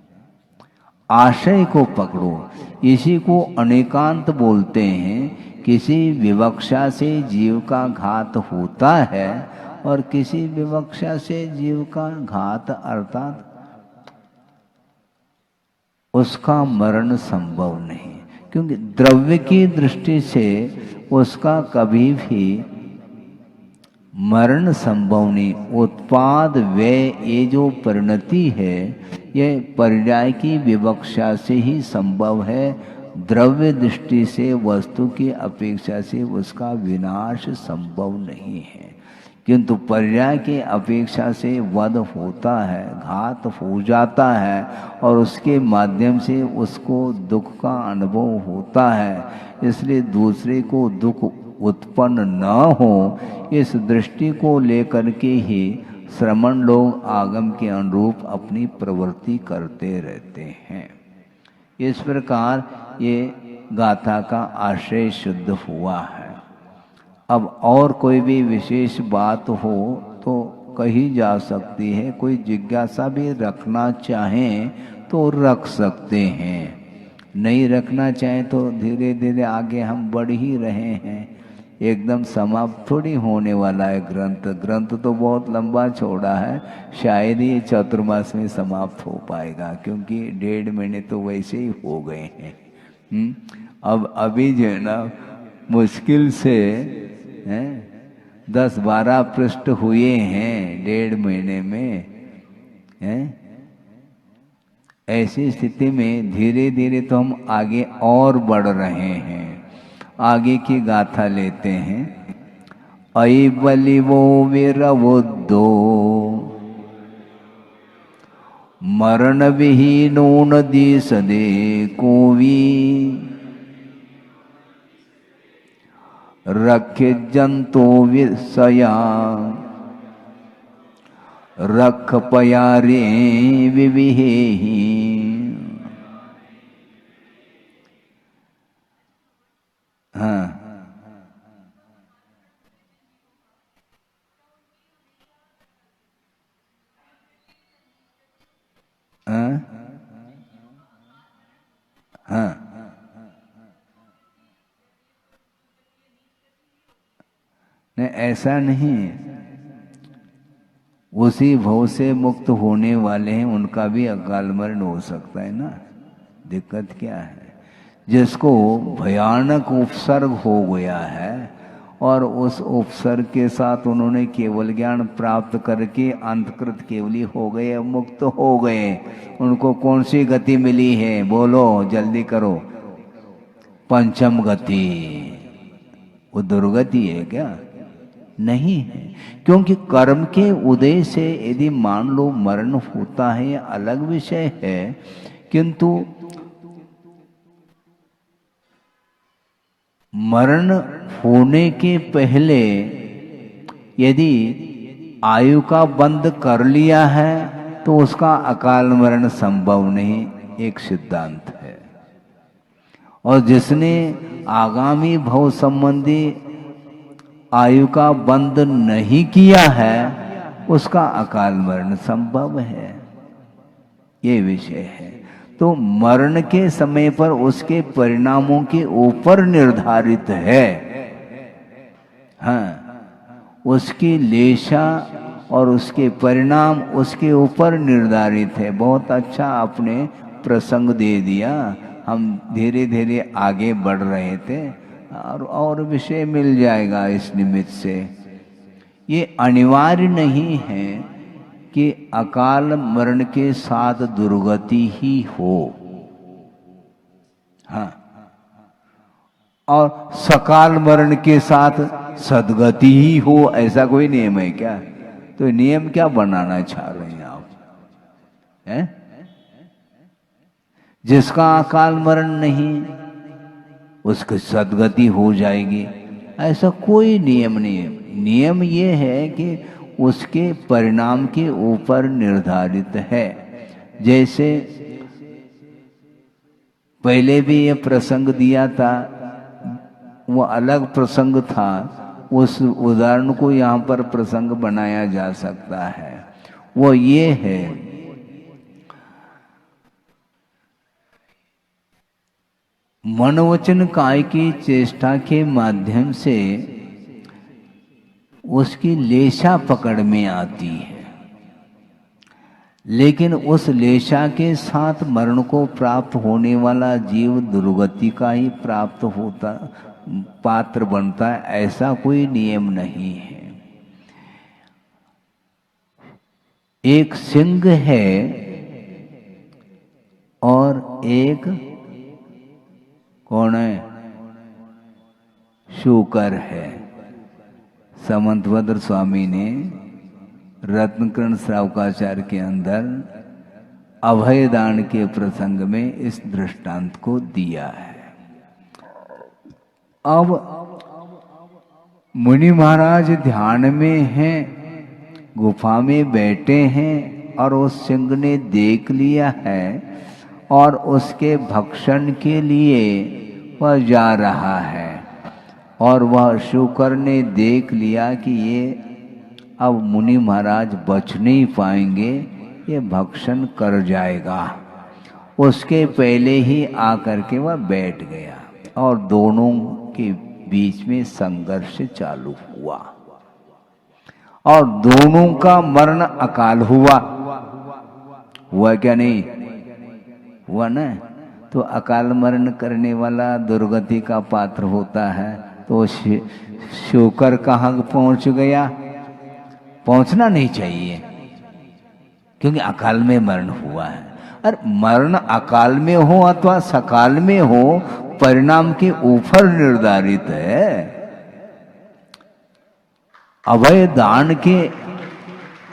आशय को पकड़ो, इसी को अनेकांत बोलते हैं। किसी विवक्षा से जीव का घात होता है और किसी विवक्षा से जीव का घात अर्थात उसका मरण संभव नहीं, क्योंकि द्रव्य की दृष्टि से उसका कभी भी मरण संभव नहीं। उत्पाद व्यय ये जो परिणति है, ये पर्याय की विवक्षा से ही संभव है। द्रव्य दृष्टि से वस्तु की अपेक्षा से उसका विनाश संभव नहीं है, किंतु पर्याय के अपेक्षा से वध होता है, घात हो जाता है, और उसके माध्यम से उसको दुख का अनुभव होता है। इसलिए दूसरे को दुख उत्पन्न न हो, इस दृष्टि को लेकर के ही श्रमण लोग आगम के अनुरूप अपनी प्रवृत्ति करते रहते हैं। इस प्रकार ये गाथा का आशय शुद्ध हुआ है। अब और कोई भी विशेष बात हो तो कही जा सकती है, कोई जिज्ञासा भी रखना चाहें तो रख सकते हैं, नहीं रखना चाहें तो धीरे धीरे आगे हम बढ़ ही रहे हैं। एकदम समाप्त थोड़ी होने वाला है ग्रंथ तो बहुत लंबा चौड़ा है, शायद ही चतुर्मास में समाप्त हो पाएगा, क्योंकि 1.5 महीने तो वैसे ही हो गए हैं। अब अभी जो है ना मुश्किल से 10-12 पृष्ठ हुए हैं 1.5 महीने में हैं। ऐसी स्थिति में धीरे धीरे तो हम आगे और बढ़ रहे हैं। आगे की गाथा लेते हैं। अयि बलिवो विरवुद्धो मरण विहीनो नदी सदे कोवी रखे जंतो विषया रख पयारे विविहेहि। हाँ हाँ हाँ नहीं, ऐसा नहीं। उसी भव से मुक्त होने वाले हैं, उनका भी अकाल मरण हो सकता है ना। दिक्कत क्या है? जिसको भयानक उपसर्ग हो गया है और उस उपसर्ग के साथ उन्होंने केवल ज्ञान प्राप्त करके अंतकृत केवली हो गए, मुक्त हो गए, उनको कौन सी गति मिली है? बोलो, जल्दी करो। पंचम गति। वो दुर्गति है क्या? नहीं है, क्योंकि कर्म के उदय से यदि मान लो मरण होता है अलग विषय है, किंतु मरण होने के पहले यदि आयु का बंध कर लिया है तो उसका अकाल मरण संभव नहीं, एक सिद्धांत है। और जिसने आगामी भव संबंधी आयु का बंध नहीं किया है उसका अकाल मरण संभव है, ये विषय है। तो मरण के समय पर उसके परिणामों के ऊपर निर्धारित है। हाँ, उसकी लेशा और उसके परिणाम उसके ऊपर निर्धारित है। बहुत अच्छा आपने प्रसंग दे दिया। हम धीरे धीरे आगे बढ़ रहे थे और विषय मिल जाएगा इस निमित्त से। ये अनिवार्य नहीं है कि अकाल मरण के साथ दुर्गति ही हो। हाँ, और सकाल मरण के साथ सदगति ही हो, ऐसा कोई नियम है क्या? तो नियम क्या बनाना चाह रहे हैं आप? हैं? जिसका अकाल मरण नहीं उसकी सदगति हो जाएगी, ऐसा कोई नियम नहीं है। नियम ये है कि उसके परिणाम के ऊपर निर्धारित है। जैसे पहले भी ये प्रसंग दिया था, वो अलग प्रसंग था, उस उदाहरण को यहाँ पर प्रसंग बनाया जा सकता है। वो ये है, मनोवचन काय की चेष्टा के माध्यम से उसकी लेशा पकड़ में आती है, लेकिन उस लेशा के साथ मरण को प्राप्त होने वाला जीव दुर्गति का ही प्राप्त होता पात्र बनता है, ऐसा कोई नियम नहीं है। एक सिंह है और एक कौन है? शूकर है। समंतभद्र स्वामी ने रत्नकर्ण श्रावकाचार्य के अंदर अभयदान के प्रसंग में इस दृष्टांत को दिया है। अब मुनि महाराज ध्यान में हैं, गुफा में बैठे हैं और उस सिंह ने देख लिया है और उसके भक्षण के लिए वह जा रहा है। और वह शूकर ने देख लिया कि ये अब मुनि महाराज बच नहीं पाएंगे, ये भक्षण कर जाएगा। उसके पहले ही आकर के वह बैठ गया और दोनों के बीच में संघर्ष चालू हुआ और दोनों का मरण अकाल हुआ। हुआ क्या? नहीं हुआ ना। तो अकाल मरण करने वाला दुर्गति का पात्र होता है। तो शूकर कहाँ पहुंच गया? पहुंचना नहीं चाहिए, क्योंकि अकाल में मरण हुआ है। और मरण अकाल में हो अथवा सकाल में हो, परिणाम के ऊपर निर्धारित है। अभय दान के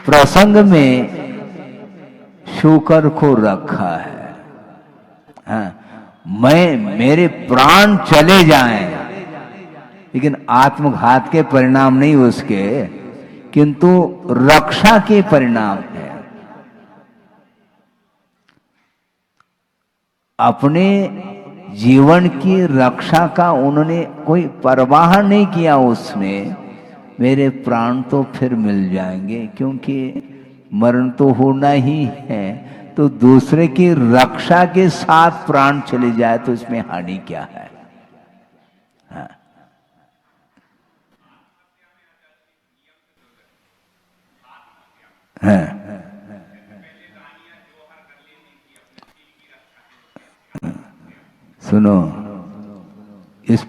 प्रसंग में शूकर को रखा है। हाँ, मेरे प्राण चले जाएं, लेकिन आत्मघात के परिणाम नहीं उसके, किंतु रक्षा के परिणाम है। अपने जीवन की रक्षा का उन्होंने कोई परवाह नहीं किया। उसने मेरे प्राण तो फिर मिल जाएंगे, क्योंकि मरण तो होना ही है, तो दूसरे की रक्षा के साथ प्राण चले जाए तो इसमें हानि क्या है? हाँ। सुनो, इस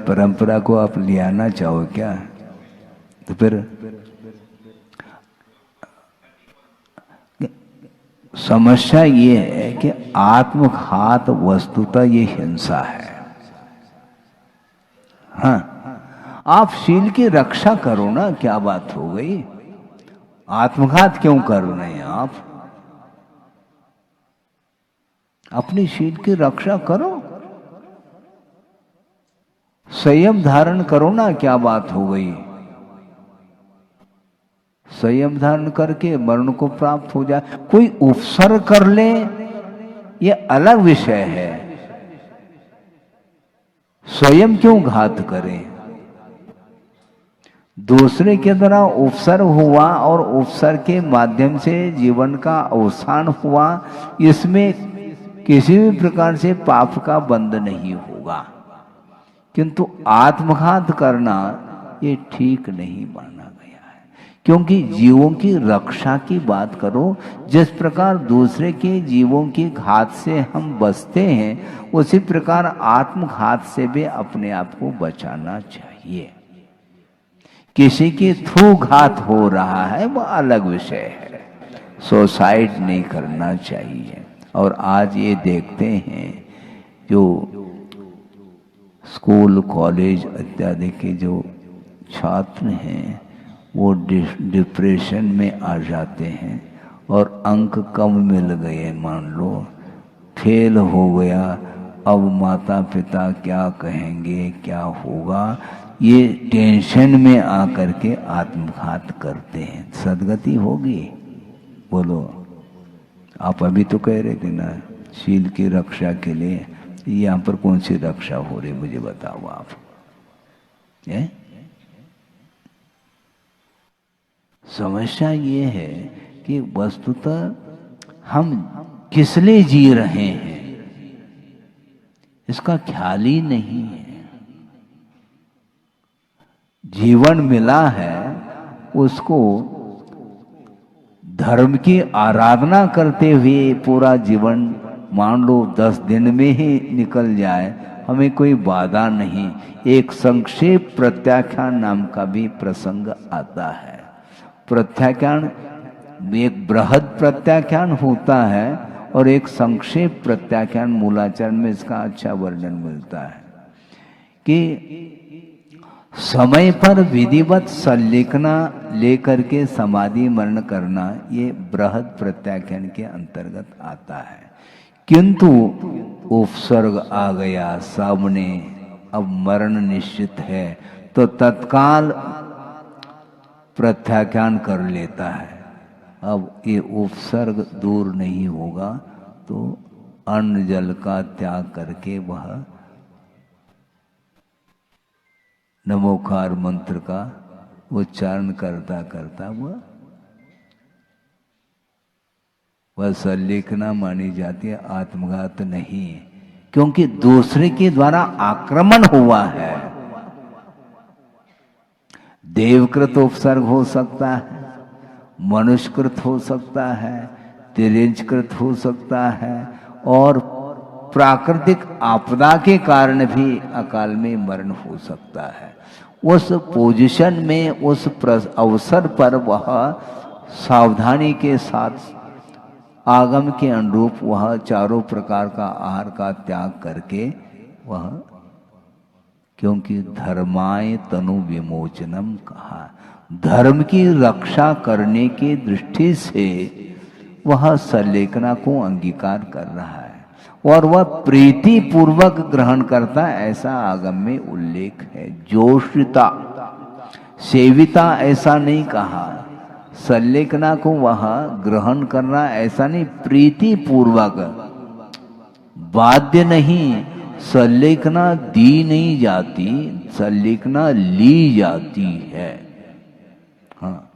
परंपरा को आप ले आना चाहो क्या? तो फिर समस्या ये है कि आत्मघात वस्तुतः ये हिंसा है। हाँ, आप शील की रक्षा करो ना, क्या बात हो गई? आत्मघात क्यों कर रहे हैं आप? अपनी शील की रक्षा करो, संयम धारण करो ना, क्या बात हो गई? संयम धारण करके मरण को प्राप्त हो जाए, कोई उपसर्ग कर ले ये अलग विषय है। स्वयं क्यों घात करें? दूसरे के द्वारा उपसर्ग हुआ और उपसर्ग के माध्यम से जीवन का अवसान हुआ, इसमें किसी भी प्रकार से पाप का बंध नहीं होगा। किंतु आत्मघात करना ये ठीक नहीं माना गया है, क्योंकि जीवों की रक्षा की बात करो। जिस प्रकार दूसरे के जीवों की घात से हम बचते हैं, उसी प्रकार आत्मघात से भी अपने आप को बचाना चाहिए। किसी के थ्रू घात हो रहा है वो अलग विषय है, सुसाइड नहीं करना चाहिए। और आज ये देखते हैं जो स्कूल कॉलेज इत्यादि के जो छात्र हैं वो डिप्रेशन में आ जाते हैं और अंक कम मिल गए, मान लो फेल हो गया, अब माता पिता क्या कहेंगे, क्या होगा, ये टेंशन में आकर के आत्मघात करते हैं। सदगति होगी? बोलो। आप अभी तो कह रहे थे ना शील की रक्षा के लिए, यहाँ पर कौन सी रक्षा हो रही मुझे बताओ आप? समस्या ये है कि वस्तुतः हम किस लिए जी रहे हैं इसका ख्याल ही नहीं है। जीवन मिला है उसको धर्म की आराधना करते हुए पूरा जीवन मान लो 10 दिन में ही निकल जाए, हमें कोई बाधा नहीं। एक संक्षेप प्रत्याख्यान नाम का भी प्रसंग आता है। प्रत्याख्यान एक बृहद प्रत्याख्यान होता है और एक संक्षेप प्रत्याख्यान। मूलाचरण में इसका अच्छा वर्णन मिलता है कि समय पर विधिवत संलेखना लेकर के समाधि मरण करना ये बृहद प्रत्याख्यान के अंतर्गत आता है। किंतु उपसर्ग आ गया सामने, अब मरण निश्चित है तो तत्काल प्रत्याख्यान कर लेता है। अब ये उपसर्ग दूर नहीं होगा तो अन्न जल का त्याग करके वह नमोकार मंत्र का उच्चारण करता करता वह संलेखना मानी जाती है, आत्मघात नहीं। क्योंकि दूसरे के द्वारा आक्रमण हुआ है। देवकृत उपसर्ग हो सकता है, मनुष्यकृत हो सकता है, तिर्यंचकृत हो सकता है और प्राकृतिक आपदा के कारण भी अकाल में मरण हो सकता है। उस पोजीशन में उस अवसर पर वह सावधानी के साथ आगम के अनुरूप वह चारों प्रकार का आहार का त्याग करके वह, क्योंकि धर्माय तनु विमोचनम कहा, धर्म की रक्षा करने की दृष्टि से वह संलेखना को अंगीकार कर रहा है और वह प्रीति पूर्वक ग्रहण करता, ऐसा आगम में उल्लेख है। जोशिता सेविता ऐसा नहीं कहा, संलेखना को वह ग्रहण करना ऐसा नहीं, प्रीति पूर्वक, बाध्य नहीं। संलेखना दी नहीं जाती, संलेखना ली जाती है। हाँ,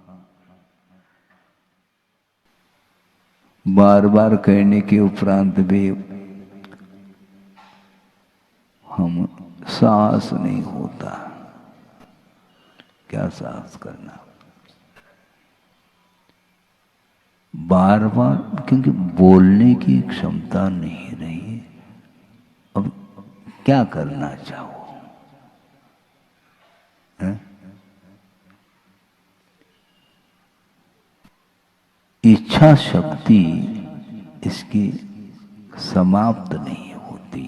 बार बार कहने के उपरांत भी हम साहस नहीं होता। क्या साहस करना बार बार, क्योंकि बोलने की क्षमता नहीं रही। अब क्या करना चाहो? है? इच्छा शक्ति इसकी समाप्त नहीं होती।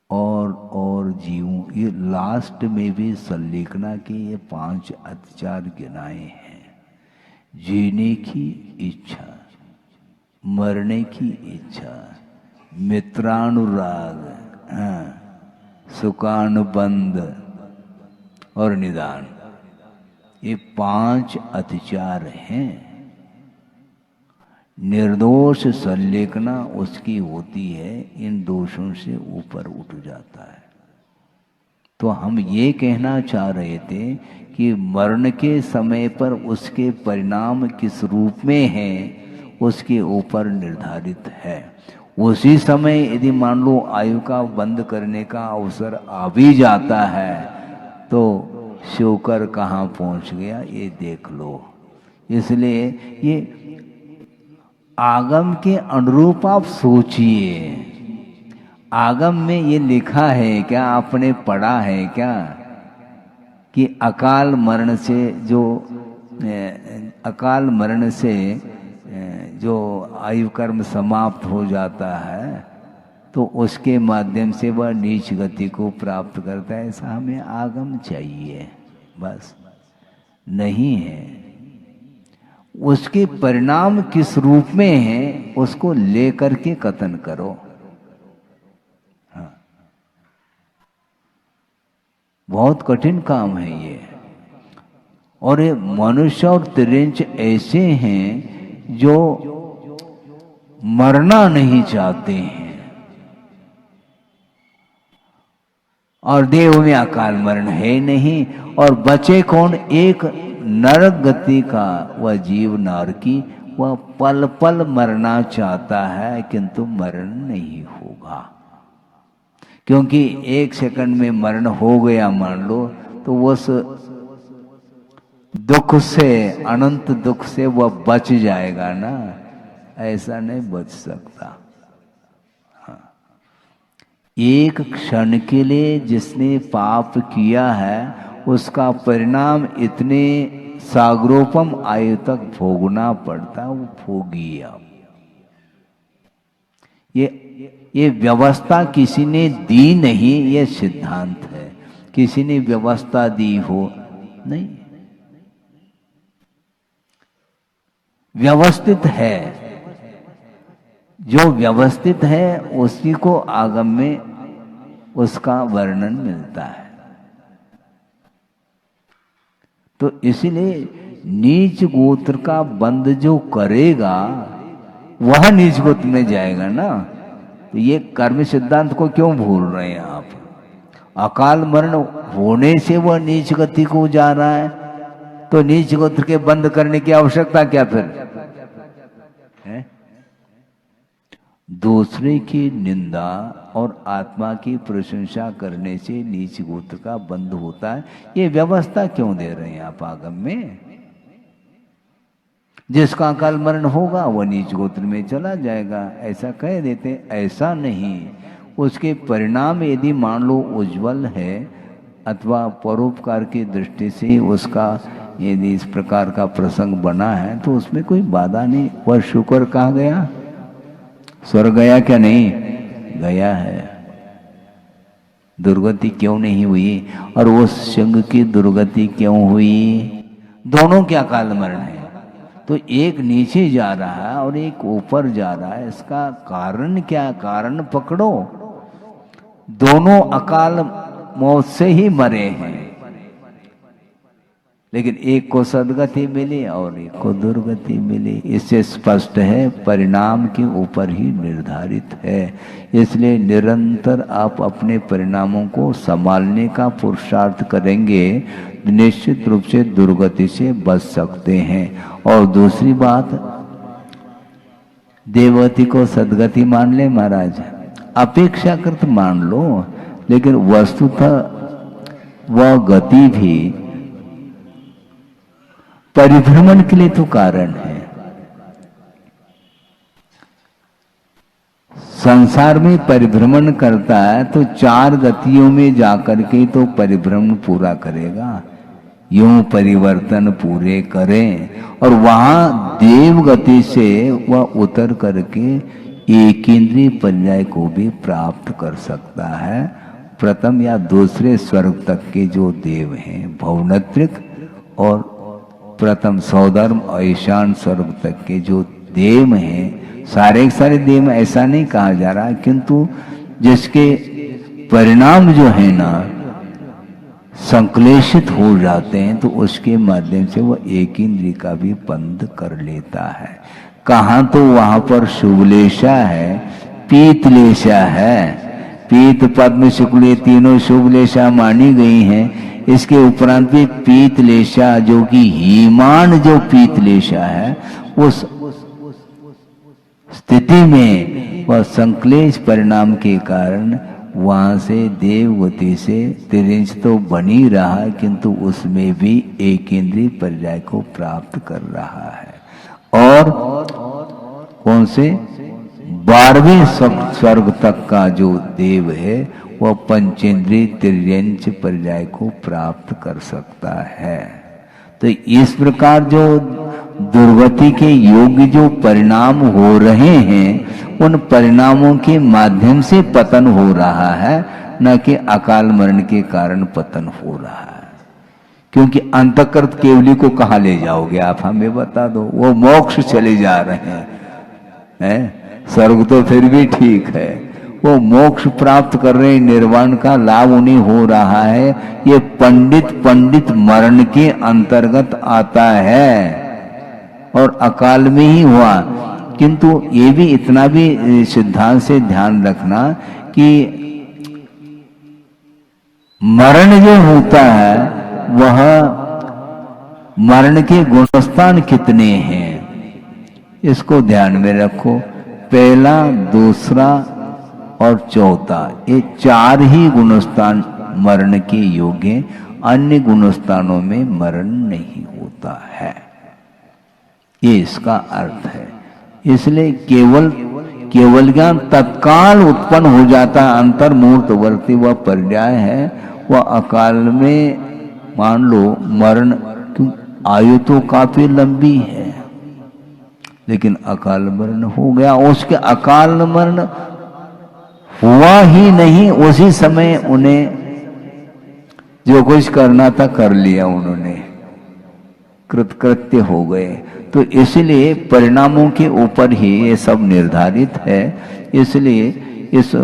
और जीवों, ये लास्ट में भी संलेखना के ये 5 अत्याचार गिनाए हैं। जीने की इच्छा, मरने की इच्छा, मित्रानुराग, सुखानुबंध और निदान, ये 5 अत्याचार हैं। निर्दोष संलेखना उसकी होती है, इन दोषों से ऊपर उठ जाता है। तो हम ये कहना चाह रहे थे कि मरण के समय पर उसके परिणाम किस रूप में हैं, उसके ऊपर निर्धारित है। उसी समय यदि मान लो आयु का बंद करने का अवसर आ भी जाता है तो शोकर कहाँ पहुँच गया ये देख लो। इसलिए ये आगम के अनुरूप आप सोचिए। आगम में ये लिखा है क्या, आपने पढ़ा है क्या कि अकाल मरण से जो आयु कर्म समाप्त हो जाता है तो उसके माध्यम से वह नीच गति को प्राप्त करता है। ऐसा हमें आगम चाहिए, बस नहीं है। उसके परिणाम किस रूप में है उसको लेकर के कथन करो। हाँ, बहुत कठिन काम है ये। और ये मनुष्य और तिर्यंच ऐसे हैं जो मरना नहीं चाहते हैं, और देव में अकाल मरण है नहीं। और बचे कौन? एक नरक गति का वह जीव नारकी, वह पल पल मरना चाहता है किंतु मरण नहीं होगा। क्योंकि 1 सेकंड में मरण हो गया मान लो तो उस दुख से, अनंत दुख से वह बच जाएगा ना, ऐसा नहीं बच सकता। हाँ। एक क्षण के लिए जिसने पाप किया है उसका परिणाम इतने सागरोपम आयु तक भोगना पड़ता, वो भोगी। अब ये व्यवस्था किसी ने दी नहीं, ये सिद्धांत है। किसी ने व्यवस्था दी हो नहीं, व्यवस्थित है। जो व्यवस्थित है उसी को आगम में उसका वर्णन मिलता है। तो इसलिए नीच गोत्र का बंध जो करेगा वह नीच गोत्र में जाएगा ना। तो ये कर्म सिद्धांत को क्यों भूल रहे हैं आप? अकाल मरण होने से वह नीच गति को जा रहा है, तो नीच गोत्र के बंद करने की आवश्यकता क्या फिर है? दूसरे की निंदा और आत्मा की प्रशंसा करने से नीच गोत्र का बंध होता है। ये व्यवस्था क्यों दे रहे हैं आप आगम में? जिसका अकाल मरण होगा वह नीच गोत्र में चला जाएगा, ऐसा कह देते। ऐसा नहीं, उसके परिणाम यदि मान लो उज्जवल है अथवा परोपकार की दृष्टि से उसका यदि इस प्रकार का प्रसंग बना है तो उसमें कोई बाधा नहीं। वह शुक्र कहाँ गया? स्वर्ग गया क्या? नहीं गया है। दुर्गति क्यों नहीं हुई? और वो सिंह की दुर्गति क्यों हुई? दोनों क्या काल मरण है। तो एक नीचे जा रहा है और एक ऊपर जा रहा है, इसका कारण क्या? कारण पकड़ो। दोनों अकाल मौत से ही मरे हैं, लेकिन एक को सदगति मिली और एक को दुर्गति मिली। इससे स्पष्ट है परिणाम के ऊपर ही निर्धारित है। इसलिए निरंतर आप अपने परिणामों को संभालने का पुरुषार्थ करेंगे, निश्चित रूप से दुर्गति से बच सकते हैं। और दूसरी बात, देवगति को सदगति मान ले महाराज, अपेक्षाकृत मान लो, लेकिन वस्तुतः वह गति भी परिभ्रमण के लिए तो कारण है। संसार में परिभ्रमण करता है तो 4 गतियों में जाकर के तो परिभ्रमण पूरा करेगा। यूं परिवर्तन पूरे करें और वहां देव गति से वह उतर करके एक इंद्रिय पर्याय को भी प्राप्त कर सकता है। प्रथम या दूसरे स्वर्ग तक के जो देव हैं भवनत्रिक और प्रथम सौधर्म और ईशान स्वर्ग तक के जो देव हैं, सारे सारे देव ऐसा नहीं कहा जा रहा, किंतु जिसके परिणाम जो है ना संक्लेशित हो जाते हैं तो उसके माध्यम से वह एक इंद्रिय का भी बंद कर लेता है। कहाँ तो वहां पर शुभलेशा है, पीतलेशा है, पीत पद्म शुक्ल ये तीनों शुभलेशा मानी गई हैं। इसके उपरांत भी पीतलेशा जो कि हीमान जो पीतलेशा है उस स्थिति में वह संक्लेश परिणाम के कारण वहां से देवगति से तिरिंच तो बनी रहा, किंतु उसमें भी एक इंद्रिय पर्याय को प्राप्त कर रहा है। और कौन से 12वें स्वर्ग तक का जो देव है वह पंचेंद्रिय तिर्यंच पर्याय को प्राप्त कर सकता है। तो इस प्रकार जो दुर्गति के योग्य जो परिणाम हो रहे हैं उन परिणामों के माध्यम से पतन हो रहा है, न कि अकाल मरण के कारण पतन हो रहा है। क्योंकि अंतःकृत केवली को कहाँ ले जाओगे आप, हमें बता दो। वो मोक्ष चले जा रहे हैं, स्वर्ग तो फिर भी ठीक है, वो मोक्ष प्राप्त कर रहे हैं, निर्वाण का लाभ उन्हें हो रहा है। ये पंडित मरण के अंतर्गत आता है और अकाल में ही हुआ। किंतु ये भी इतना भी सिद्धांत से ध्यान रखना कि मरण जो होता है वह मरण के गुणस्थान कितने हैं इसको ध्यान में रखो। पहला, दूसरा और चौथा, ये 4 ही गुणस्थान मरण के योग्य हैं। अन्य गुणस्थानों में मरण नहीं होता है, ये इसका अर्थ है। इसलिए केवल ज्ञान तत्काल उत्पन्न हो जाता है। अंतर्मूर्तवर्ती वह पर्याय है, वह अकाल में मान लो मरण, क्यों आयु तो काफी लंबी है लेकिन अकाल मरण हो गया। उसके अकाल मरण हुआ ही नहीं, उसी समय उन्हें जो कुछ करना था कर लिया, उन्होंने कृतकृत्य हो गए। तो इसलिए परिणामों के ऊपर ही ये सब निर्धारित है। इसलिए इस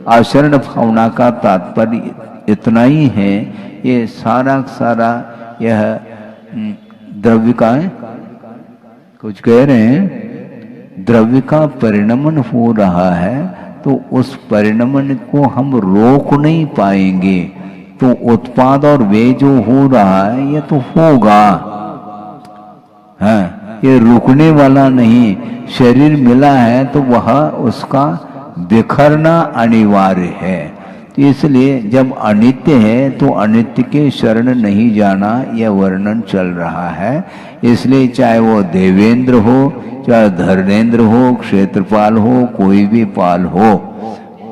आचरण भावना का तात्पर्य इतना ही है। ये सारा यह द्रव्य का है, कुछ कह रहे हैं, द्रव्य का परिणमन हो रहा है तो उस परिणमन को हम रोक नहीं पाएंगे। तो उत्पाद और व्यय जो हो रहा है ये तो होगा, हाँ, ये रुकने वाला नहीं। शरीर मिला है तो वह उसका बिखरना अनिवार्य है। तो इसलिए जब अनित्य है तो अनित्य के शरण नहीं जाना, यह वर्णन चल रहा है। इसलिए चाहे वो देवेंद्र हो, चाहे धर्मेंद्र हो, क्षेत्रपाल हो, कोई भी पाल हो,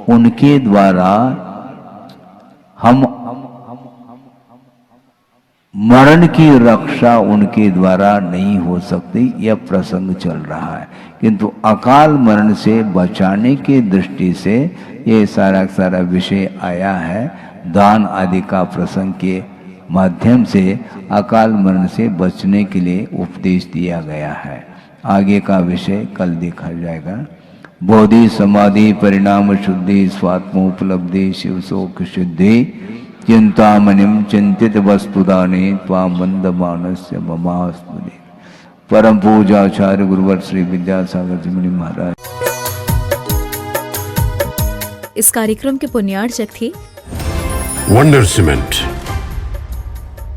उनके द्वारा हम मरण की रक्षा उनके द्वारा नहीं हो सकती, यह प्रसंग चल रहा है। किंतु अकाल मरण से बचाने की दृष्टि से ये सारा विषय आया है। दान आदि का प्रसंग के माध्यम से अकाल मरण से बचने के लिए उपदेश दिया गया है। आगे का विषय कल देखा जाएगा। बोधि समाधि परिणाम शुद्धि स्वात्मोपलब्धि शिव शोक शुद्धि चिंतामणिम चिंतित वस्तुदाने त्वां मंदमानस्य ममास्तुते। परम पूजाचार्य गुरुवर श्री विद्यासागर जी मुनि महाराज। इस कार्यक्रम के पुण्यार्चक थे वंडर सीमेंट,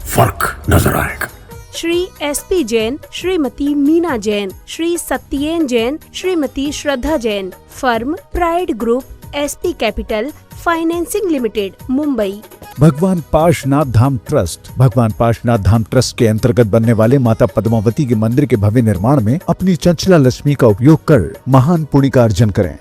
फर्क नजर आएगा। Shri SP Jain, Shrimati Meena Jain, Shri Satyen Jain, Shrimati Shraddha Jain. Firm Pride Group, SP Capital Financing Limited, Mumbai. Bhagwan Parshvanath धाम ट्रस्ट। भगवान पार्श्वनाथ धाम ट्रस्ट के अंतर्गत बनने वाले माता पद्मावती के मंदिर के भव्य निर्माण में अपनी चंचला लक्ष्मी का उपयोग कर महान पुण्य का अर्जन करें।